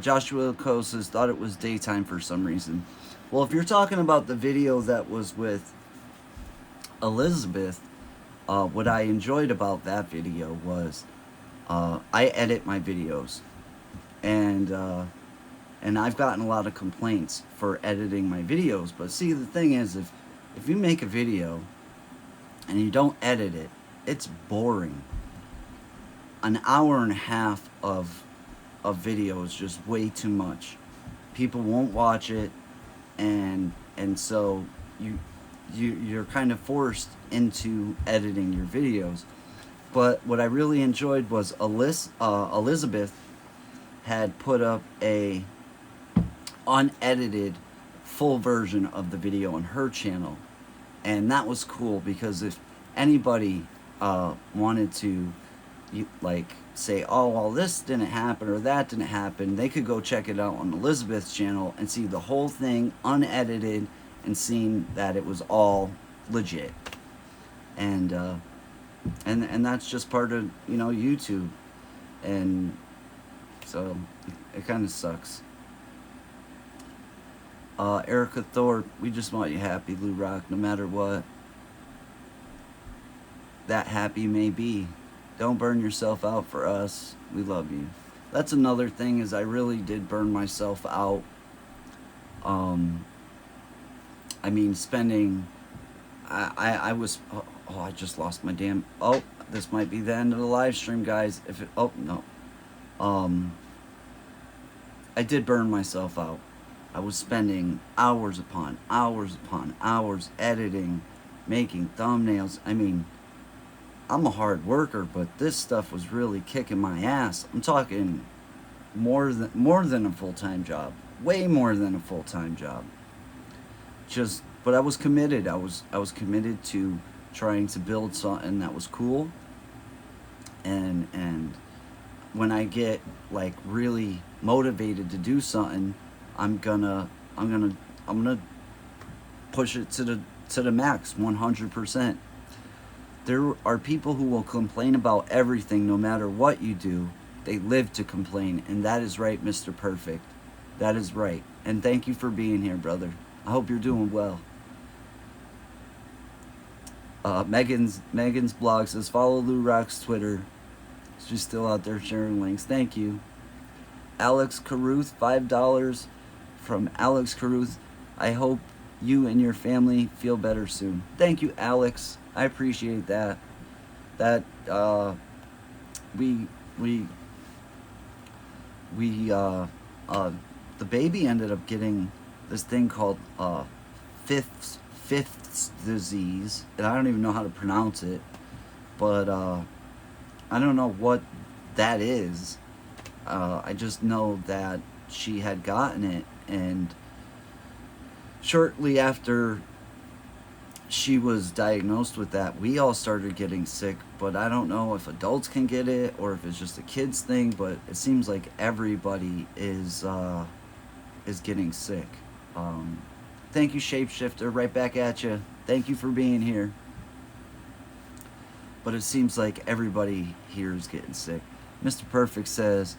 Joshua Coe says, thought it was daytime for some reason. Well, if you're talking about the video that was with Elizabeth, what I enjoyed about that video was I edit my videos, and I've gotten a lot of complaints for editing my videos. But see, the thing is, if you make a video and you don't edit it, it's boring. An hour and a half of video is just way too much. People won't watch it, and so you're kind of forced into editing your videos. But what I really enjoyed was Elizabeth had put up a unedited full version of the video on her channel, and that was cool, because if anybody wanted to say, oh, well, this didn't happen or that didn't happen, they could go check it out on Elizabeth's channel and see the whole thing unedited and seeing that it was all legit. And that's just part of, you know, YouTube. And so it kind of sucks. Erica Thorpe, we just want you happy, Lou Rock, no matter what that happy may be. Don't burn yourself out for us. We love you. That's another thing, is I really did burn myself out. I mean, spending, I was, oh, I just lost my damn, oh, this might be the end of the live stream, guys. If it, oh, no. I did burn myself out. I was spending hours upon hours editing, making thumbnails. I mean, I'm a hard worker, but this stuff was really kicking my ass. I'm talking more than a full-time job. Way more than a full-time job. But I was committed. I was committed to trying to build something that was cool. And when I get like really motivated to do something, I'm gonna push it to the max, 100%. There are people who will complain about everything no matter what you do. They live to complain, and that is right, Mr. Perfect. That is right. And thank you for being here, brother. I hope you're doing well. Megan's blog says, follow Lou Rock's Twitter. She's still out there sharing links. Thank you. Alex Caruth, $5 from Alex Caruth. I hope you and your family feel better soon. Thank you, Alex. I appreciate that. the baby ended up getting this thing called fifth disease, and I don't even know how to pronounce it, but I don't know what that is. I just know that she had gotten it, and shortly after she was diagnosed with that, we all started getting sick. But I don't know if adults can get it or if it's just a kids thing, but it seems like everybody is getting sick. Thank you, Shapeshifter. Right back at you. Thank you for being here. But it seems like everybody here is getting sick. Mr. Perfect says,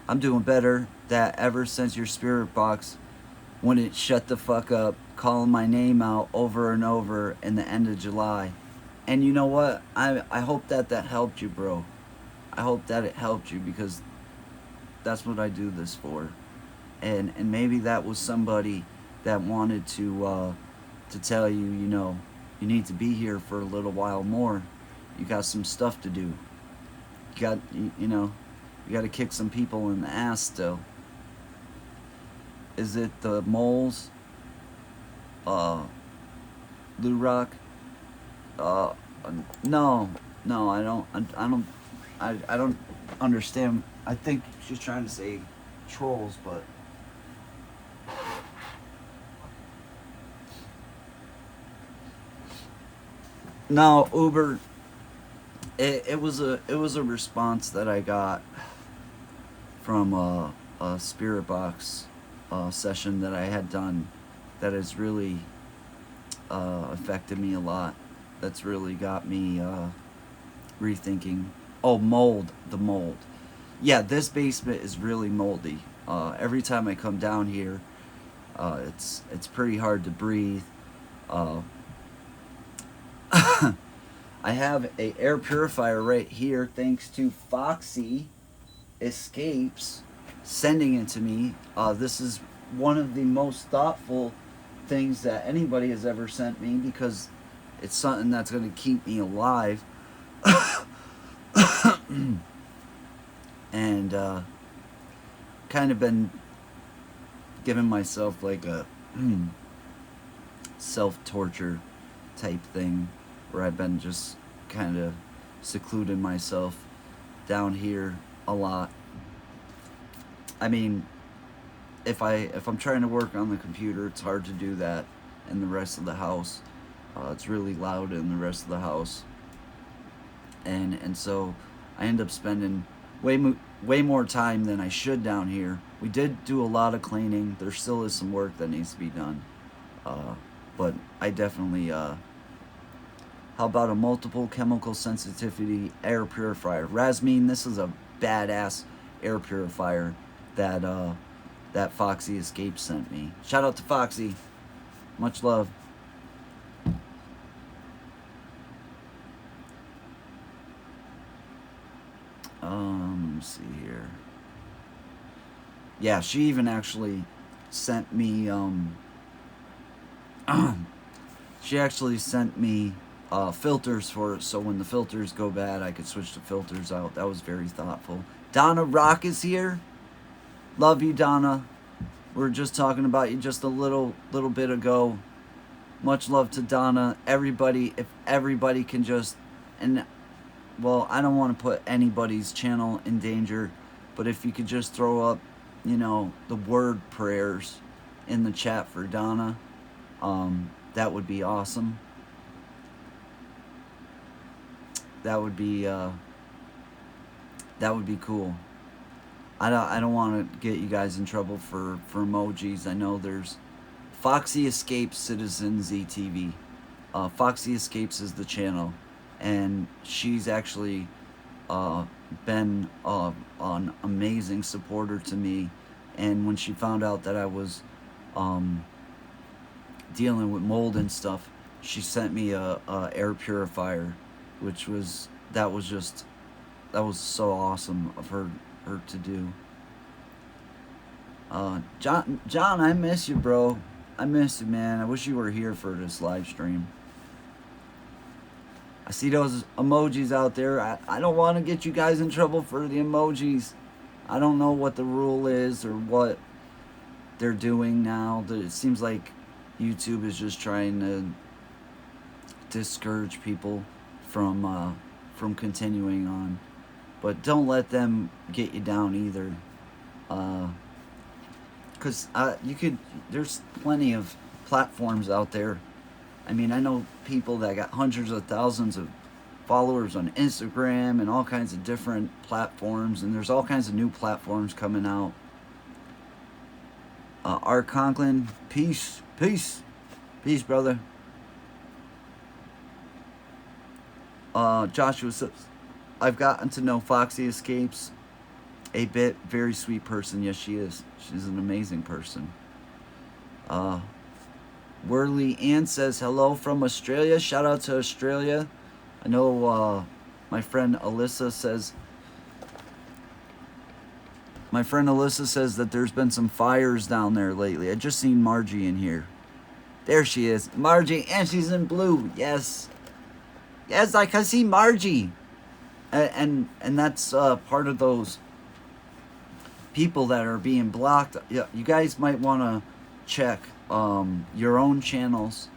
I'm doing better. That ever since your spirit box wouldn't shut the fuck up, calling my name out over and over in the end of July. And you know what? I hope that helped you, bro. I hope that it helped you, because that's what I do this for. And maybe that was somebody that wanted to tell you, you know, you need to be here for a little while more. You got some stuff to do. You know, you got to kick some people in the ass still. Is it the moles? Lou Rock? No, I don't understand. I think she's trying to say trolls, but no, Uber. It was a response that I got from a spirit box session that I had done that has really affected me a lot. That's really got me rethinking. Oh, the mold. Yeah, this basement is really moldy. Every time I come down here, it's pretty hard to breathe. I have a air purifier right here, thanks to Foxy Escapes sending it to me. This is one of the most thoughtful things that anybody has ever sent me, because it's something that's going to keep me alive. And kind of been giving myself like a self-torture type thing, where I've been just kind of secluding myself down here a lot. I mean, if I'm trying to work on the computer, it's hard to do that in the rest of the house. It's really loud in the rest of the house, and so I end up spending way more time than I should down here. We did do a lot of cleaning. There still is some work that needs to be done, but I definitely. How about a multiple chemical sensitivity air purifier? Rasmeen, this is a badass air purifier that that Foxy Escape sent me. Shout out to Foxy. Much love. Let me see here. Yeah, she even actually sent me she actually sent me filters for it, so when the filters go bad, I could switch the filters out. That was very thoughtful. Donna Rock is here. Love you, Donna. We were just talking about you just a little bit ago. Much love to Donna. Everybody, if everybody can just, and well, I don't want to put anybody's channel in danger, but if you could just throw up, you know, the word prayers in the chat for Donna, that would be awesome. That would be cool. I don't want to get you guys in trouble for emojis. I know there's Foxy Escapes Citizen ZTV. Foxy Escapes is the channel, and she's actually been an amazing supporter to me. And when she found out that I was dealing with mold and stuff, she sent me a air purifier, which was that was so awesome of her to do. John, I miss you, bro. I miss you, man. I wish you were here for this live stream. I see those emojis out there. I don't want to get you guys in trouble for the emojis. I don't know what the rule is or what they're doing now. It seems like YouTube is just trying to discourage people from continuing on. But don't let them get you down either. Because you could, there's plenty of platforms out there. I mean, I know people that got hundreds of thousands of followers on Instagram and all kinds of different platforms, and there's all kinds of new platforms coming out. Art Conklin, peace, brother. Joshua says, I've gotten to know Foxy Escapes a bit. Very sweet person. Yes, she is. She's an amazing person. Worley Ann says, hello from Australia. Shout out to Australia. I know my friend Alyssa says that there's been some fires down there lately. I just seen Margie in here. There she is. Margie, and she's in blue. Yes. Yes, I can see Margie. And that's part of those people that are being blocked. Yeah, you guys might want to check your own channels.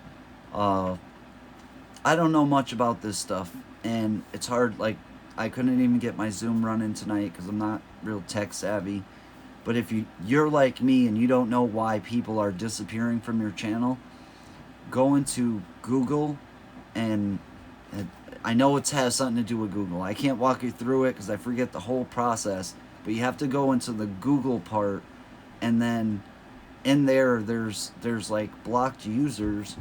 I don't know much about this stuff, and it's hard. Like, I couldn't even get my Zoom running tonight because I'm not real tech savvy. But if you're like me and you don't know why people are disappearing from your channel, go into Google, and I know it has something to do with Google. I can't walk you through it because I forget the whole process. But you have to go into the Google part, and then in there's like blocked users,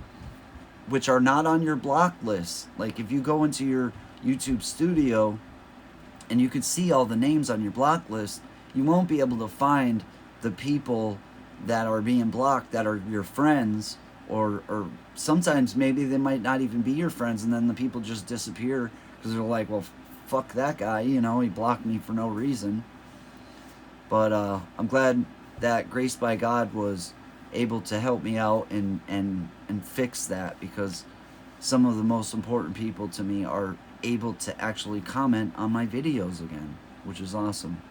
which are not on your block list. Like, if you go into your YouTube studio and you could see all the names on your block list, you won't be able to find the people that are being blocked that are your friends, or sometimes maybe they might not even be your friends, and then the people just disappear because they're like, well, fuck that guy, you know, he blocked me for no reason. But I'm glad that Grace by God was able to help me out and fix that, because some of the most important people to me are able to actually comment on my videos again, which is awesome.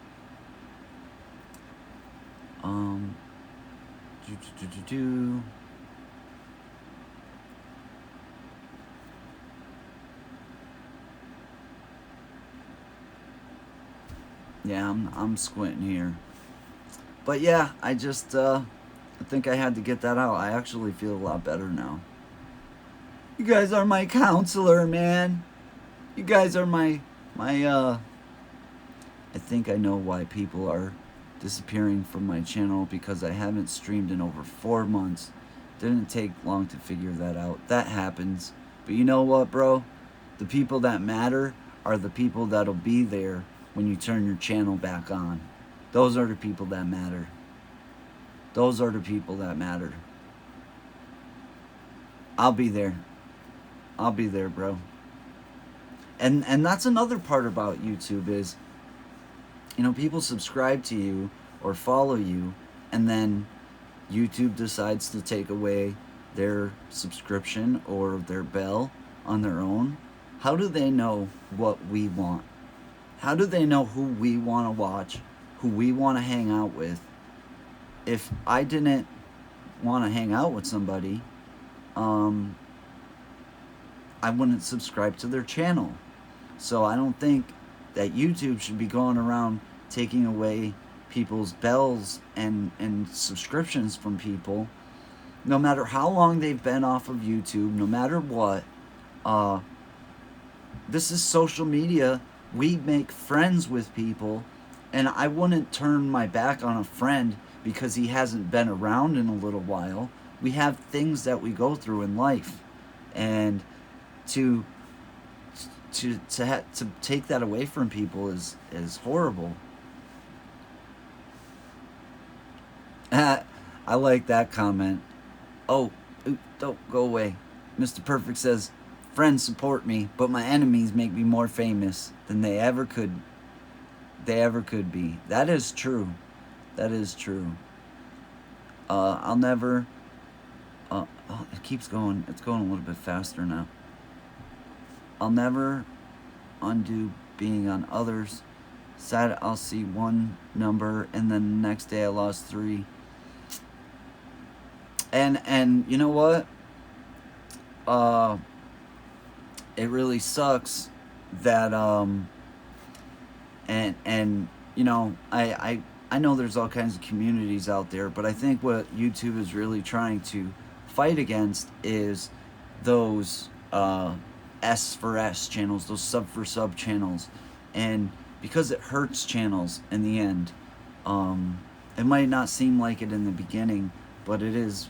Yeah, I'm squinting here. But yeah, I just I think I had to get that out. I actually feel a lot better now. You guys are my counselor, man. You guys are my I think I know why people are disappearing from my channel, because I haven't streamed in over 4 months. Didn't take long to figure that out. That happens. But you know what, bro? The people that matter are the people that'll be there when you turn your channel back on. Those are the people that matter. Those are the people that matter. I'll be there. I'll be there, bro. And that's another part about YouTube is, you know, people subscribe to you or follow you, and then YouTube decides to take away their subscription or their bell on their own. How do they know what we want? How do they know who we want to watch, who we want to hang out with? If I didn't want to hang out with somebody, I wouldn't subscribe to their channel. So I don't think that YouTube should be going around taking away people's bells and subscriptions from people, no matter how long they've been off of YouTube, no matter what. This is social media. We make friends with people, and I wouldn't turn my back on a friend because he hasn't been around in a little while. We have things that we go through in life, and to take that away from people is horrible. I like that comment. Oh, don't go away. Mr. Perfect says, friends support me, but my enemies make me more famous than they ever could be. That is true. That is true. I'll never it keeps going. It's going a little bit faster now. I'll never undo being on others. Sad, I'll see one number and then the next day I lost 3. And you know what? Uh, it really sucks that and you know, I know there's all kinds of communities out there, but I think what YouTube is really trying to fight against is those S for S channels, those sub for sub channels, and because it hurts channels in the end. It might not seem like it in the beginning, but it's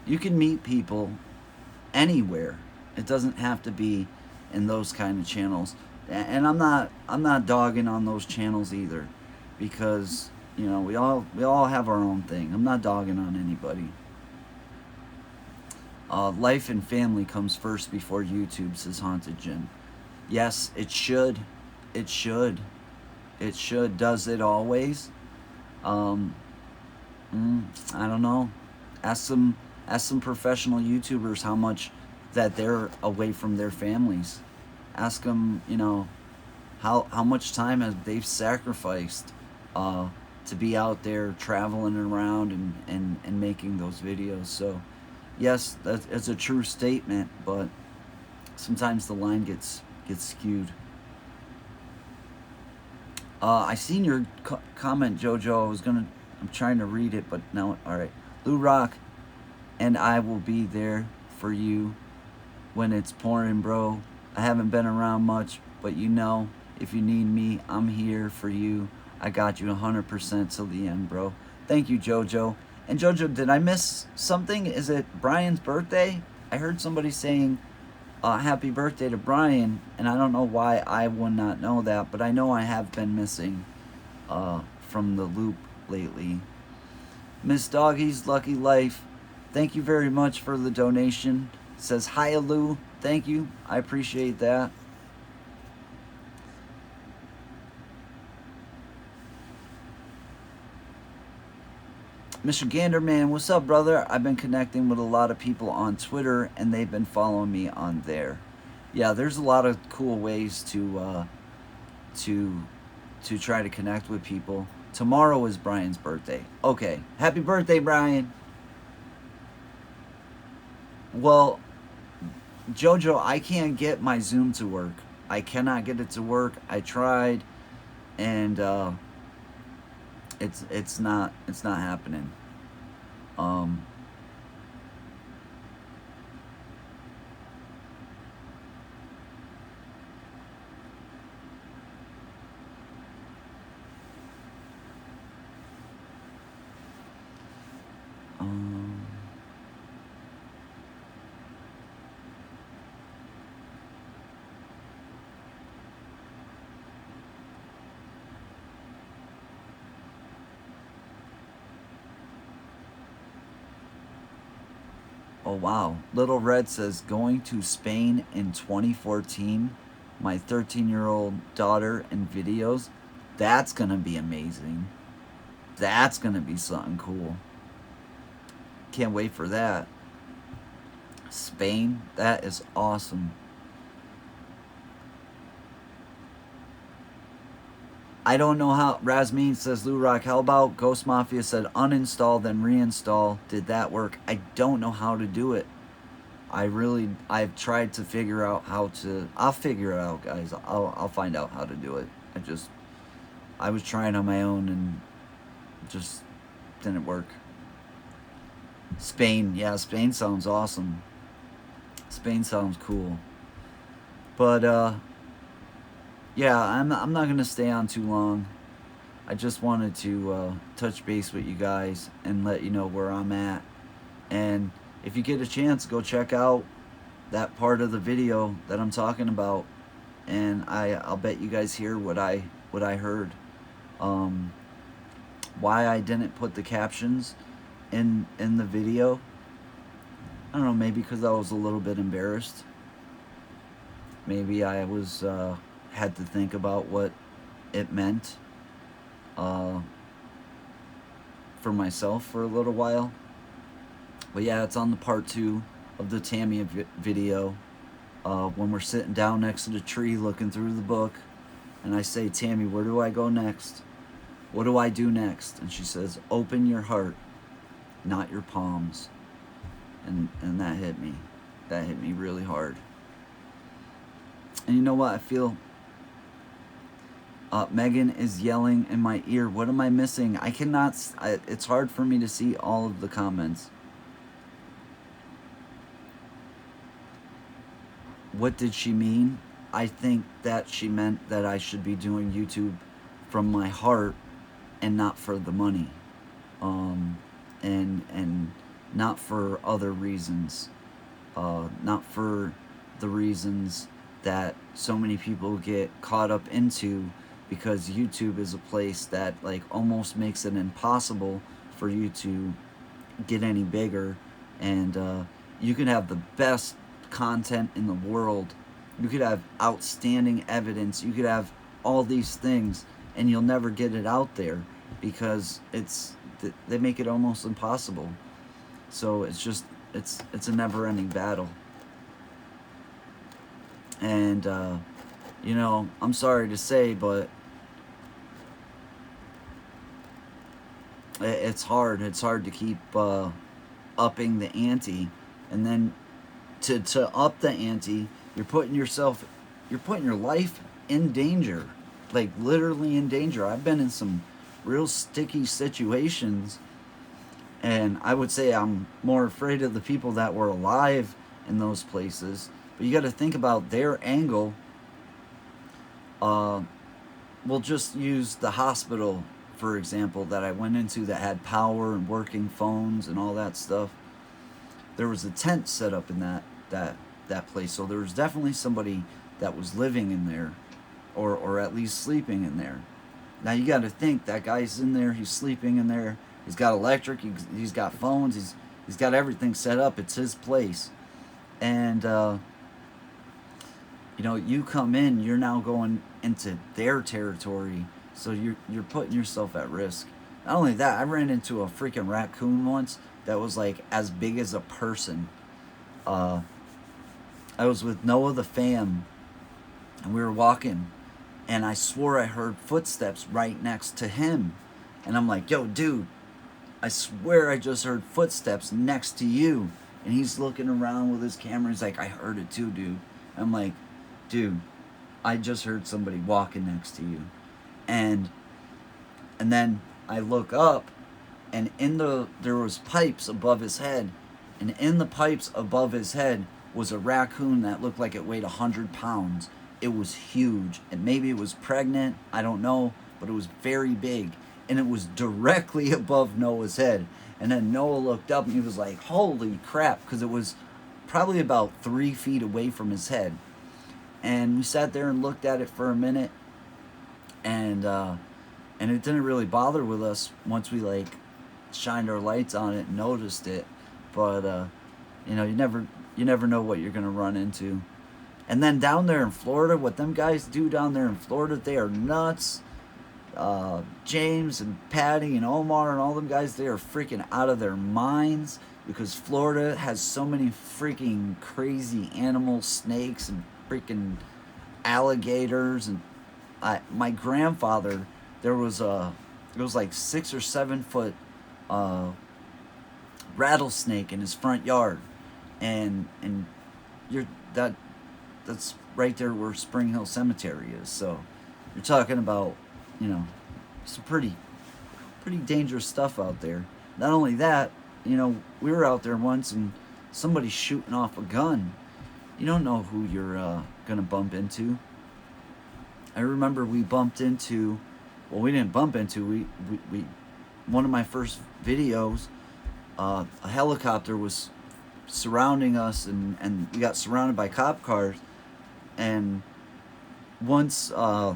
you can meet people anywhere. It doesn't have to be in those kind of channels. And I'm not dogging on those channels either, because you know we all have our own thing. I'm not dogging on anybody. Life and family comes first before YouTube, says Haunted Jim. Yes, it should. It should. It should. Does it always? Um, I don't know. Ask some professional YouTubers how much that they're away from their families. Ask them, you know, how much time have they've sacrificed uh, to be out there traveling around and making those videos. So, yes, that's a true statement, but sometimes the line gets skewed. I seen your comment, Jojo. I'm trying to read it, but now, all right. Lou Rock and I will be there for you when it's pouring, bro. I haven't been around much, but you know, if you need me, I'm here for you. I got you 100% till the end, bro. Thank you, Jojo. And Jojo, did I miss something? Is it Brian's birthday? I heard somebody saying happy birthday to Brian, and I don't know why I would not know that, but I know I have been missing from the loop lately. Miss Doggy's Lucky Life, thank you very much for the donation. Says hi, Lou. Thank you. I appreciate that. Mr. Ganderman, what's up, brother? I've been connecting with a lot of people on Twitter, and they've been following me on there. Yeah, there's a lot of cool ways to try to connect with people. Tomorrow is Brian's birthday. Okay, happy birthday, Brian. Well, Jojo, I can't get my Zoom to work. I cannot get it to work. I tried, and it's not happening. Um, um, oh wow. Little Red says going to Spain in 2014. My 13-year-old daughter in videos. That's gonna be amazing. That's gonna be something cool. Can't wait for that. Spain, that is awesome. I don't know how. Razmeen says, Lou Rock, how about Ghost Mafia said uninstall, then reinstall? Did that work? I don't know how to do it. I've tried to figure out how to. I'll figure it out, guys. I'll find out how to do it. I was trying on my own and just didn't work. Spain, yeah, Spain sounds awesome. Spain sounds cool. But yeah, I'm not gonna stay on too long. I just wanted to touch base with you guys and let you know where I'm at. And if you get a chance, go check out that part of the video that I'm talking about, and I'll bet you guys hear what I heard. Why I didn't put the captions in the video, I don't know, maybe because I was a little bit embarrassed. Maybe I was had to think about what it meant for myself for a little while. But yeah, it's on the part 2 of the Tammy video, when we're sitting down next to the tree looking through the book, and I say, Tammy, where do I go next? What do I do next? And she says, open your heart. not your palms. And that hit me. That hit me really hard. And you know what? I feel Megan is yelling in my ear. What am I missing? I cannot. It's hard for me to see all of the comments. What did she mean? I think that she meant that I should be doing YouTube from my heart and not for the money. And not for other reasons. Not for the reasons that so many people get caught up into, because YouTube is a place that like almost makes it impossible for you to get any bigger. And you could have the best content in the world, you could have outstanding evidence, you could have all these things, and you'll never get it out there because they make it almost impossible. So it's just it's a never-ending battle. And you know, I'm sorry to say, but it's hard to keep upping the ante. And then to up the ante, you're putting your life in danger, like literally in danger. I've been in some real sticky situations, and I would say I'm more afraid of the people that were alive in those places. But you got to think about their angle. We'll just use the hospital, for example, that I went into that had power and working phones and all that stuff. There was a tent set up in that place, so there was definitely somebody that was living in there, or at least sleeping in there. Now you got to think, that guy's in there, he's sleeping in there, he's got electric, he's got phones, he's got everything set up. It's his place. And you know, you come in, you're now going into their territory, so you're putting yourself at risk. Not only that, I ran into a freaking raccoon once that was like as big as a person. I was with Noah the fam, and we were walking, and I swore I heard footsteps right next to him. And I'm like, yo, dude, I swear I just heard footsteps next to you. And he's looking around with his camera. He's like, I heard it too, dude. I'm like, dude, I just heard somebody walking next to you. And then I look up, and there was pipes above his head. And in the pipes above his head was a raccoon that looked like it weighed 100 pounds. It was huge. And maybe it was pregnant, I don't know, but it was very big. And it was directly above Noah's head. And then Noah looked up and he was like, holy crap, because it was probably about 3 feet away from his head. And we sat there and looked at it for a minute, and it didn't really bother with us once we like shined our lights on it and noticed it. But you know, you never know what you're gonna run into. And then down there in Florida, what them guys do down there in Florida, they are nuts. James and Patty and Omar and all them guys, they are freaking out of their minds, because Florida has so many freaking crazy animals, snakes and freaking alligators. And my grandfather, there was like 6 or 7 foot rattlesnake in his front yard, and that's right there where Spring Hill Cemetery is. So you're talking about, you know, some pretty dangerous stuff out there. Not only that, you know, we were out there once and somebody's shooting off a gun. You don't know who you're gonna bump into. I remember we bumped into, well, we didn't bump into, we one of my first videos, a helicopter was surrounding us, and we got surrounded by cop cars. And once I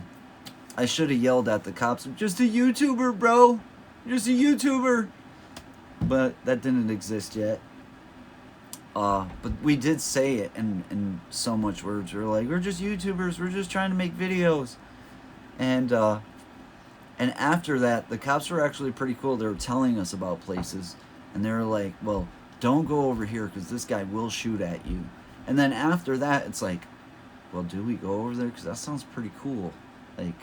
should have yelled at the cops, just a YouTuber, bro, just a YouTuber. But that didn't exist yet. But we did say it in so much words. We were like, we're just YouTubers, we're just trying to make videos. And after that, the cops were actually pretty cool. They were telling us about places, and they were like, well, don't go over here because this guy will shoot at you. And then after that, it's like, well, do we go over there? Because that sounds pretty cool. Like,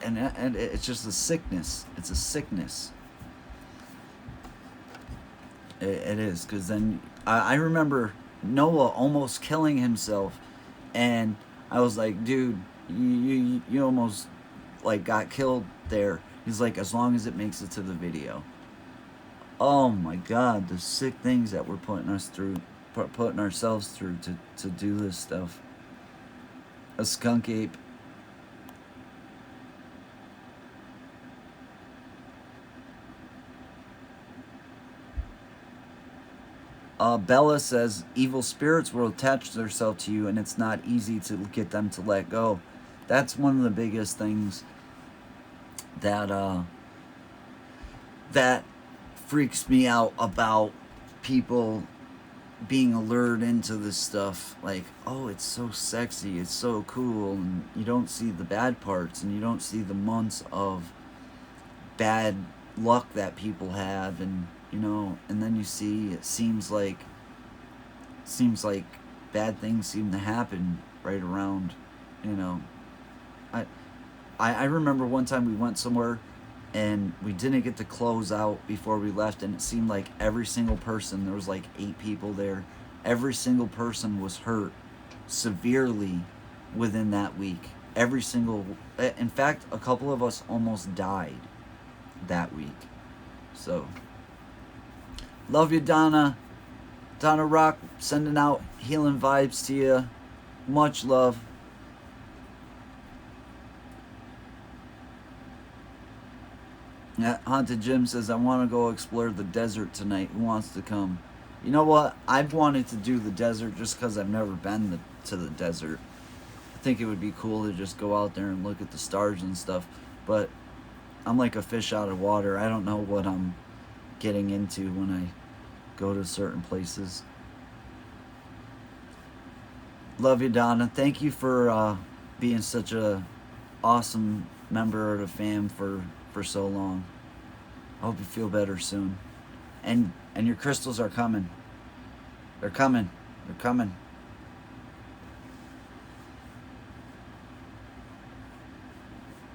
and it's just a sickness. It's a sickness. It is, because then I remember Noah almost killing himself, and I was like, dude, you almost like got killed there. He's like, as long as it makes it to the video. Oh my God, the sick things that we're putting us through, putting ourselves through to do this stuff. A skunk ape. Bella says evil spirits will attach themselves to you, and it's not easy to get them to let go. That's one of the biggest things that that freaks me out about people being allured into this stuff. Like, oh, it's so sexy, it's so cool, and you don't see the bad parts, and you don't see the months of bad luck that people have, and and then you see it seems like bad things seem to happen right around. I I remember one time we went somewhere and we didn't get to close out before we left, and it seemed like every single person, there was like 8 people there, every single person was hurt severely within that week. Every single, in fact, a couple of us almost died that week. So love you, Donna Rock, sending out healing vibes to you. Much love. Haunted Jim says, I want to go explore the desert tonight. Who wants to come? You know what? I've wanted to do the desert just because I've never been to the desert. I think it would be cool to just go out there and look at the stars and stuff. But I'm like a fish out of water. I don't know what I'm getting into when I go to certain places. Love you, Donna. Thank you for being such a awesome member of the fam for so long. I hope you feel better soon. And your crystals are coming. They're coming. They're coming.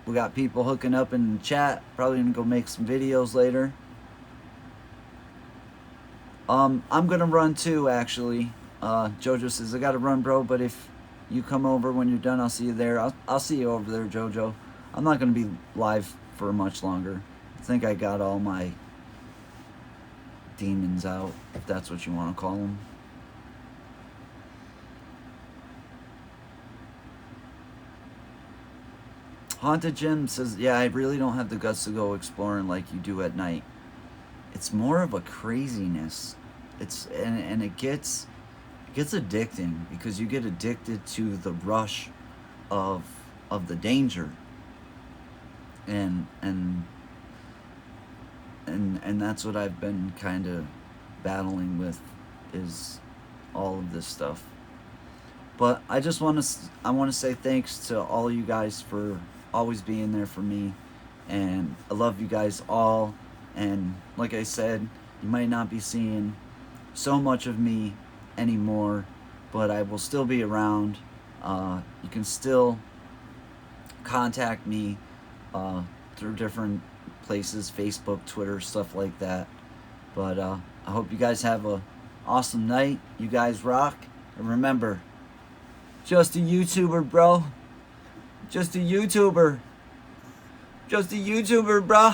We got people hooking up in the chat. Probably gonna go make some videos later. I'm gonna run too, actually. Jojo says, I gotta run, bro, but if you come over when you're done, I'll see you there. I'll see you over there, Jojo. I'm not gonna be live for much longer. I think I got all my demons out, if that's what you want to call them. Haunted Jim says, yeah, I really don't have the guts to go exploring like you do at night. It's more of a craziness. And it gets addicting, because you get addicted to the rush of the danger. And that's what I've been kind of battling with, is all of this stuff. But I want to say thanks to all of you guys for always being there for me, and I love you guys all. And like I said, you might not be seeing so much of me anymore, but I will still be around. You can still contact me through different places, Facebook, Twitter, stuff like that. But I hope you guys have a awesome night. You guys rock. And remember, just a YouTuber, bro. Just a YouTuber. Just a YouTuber, bro.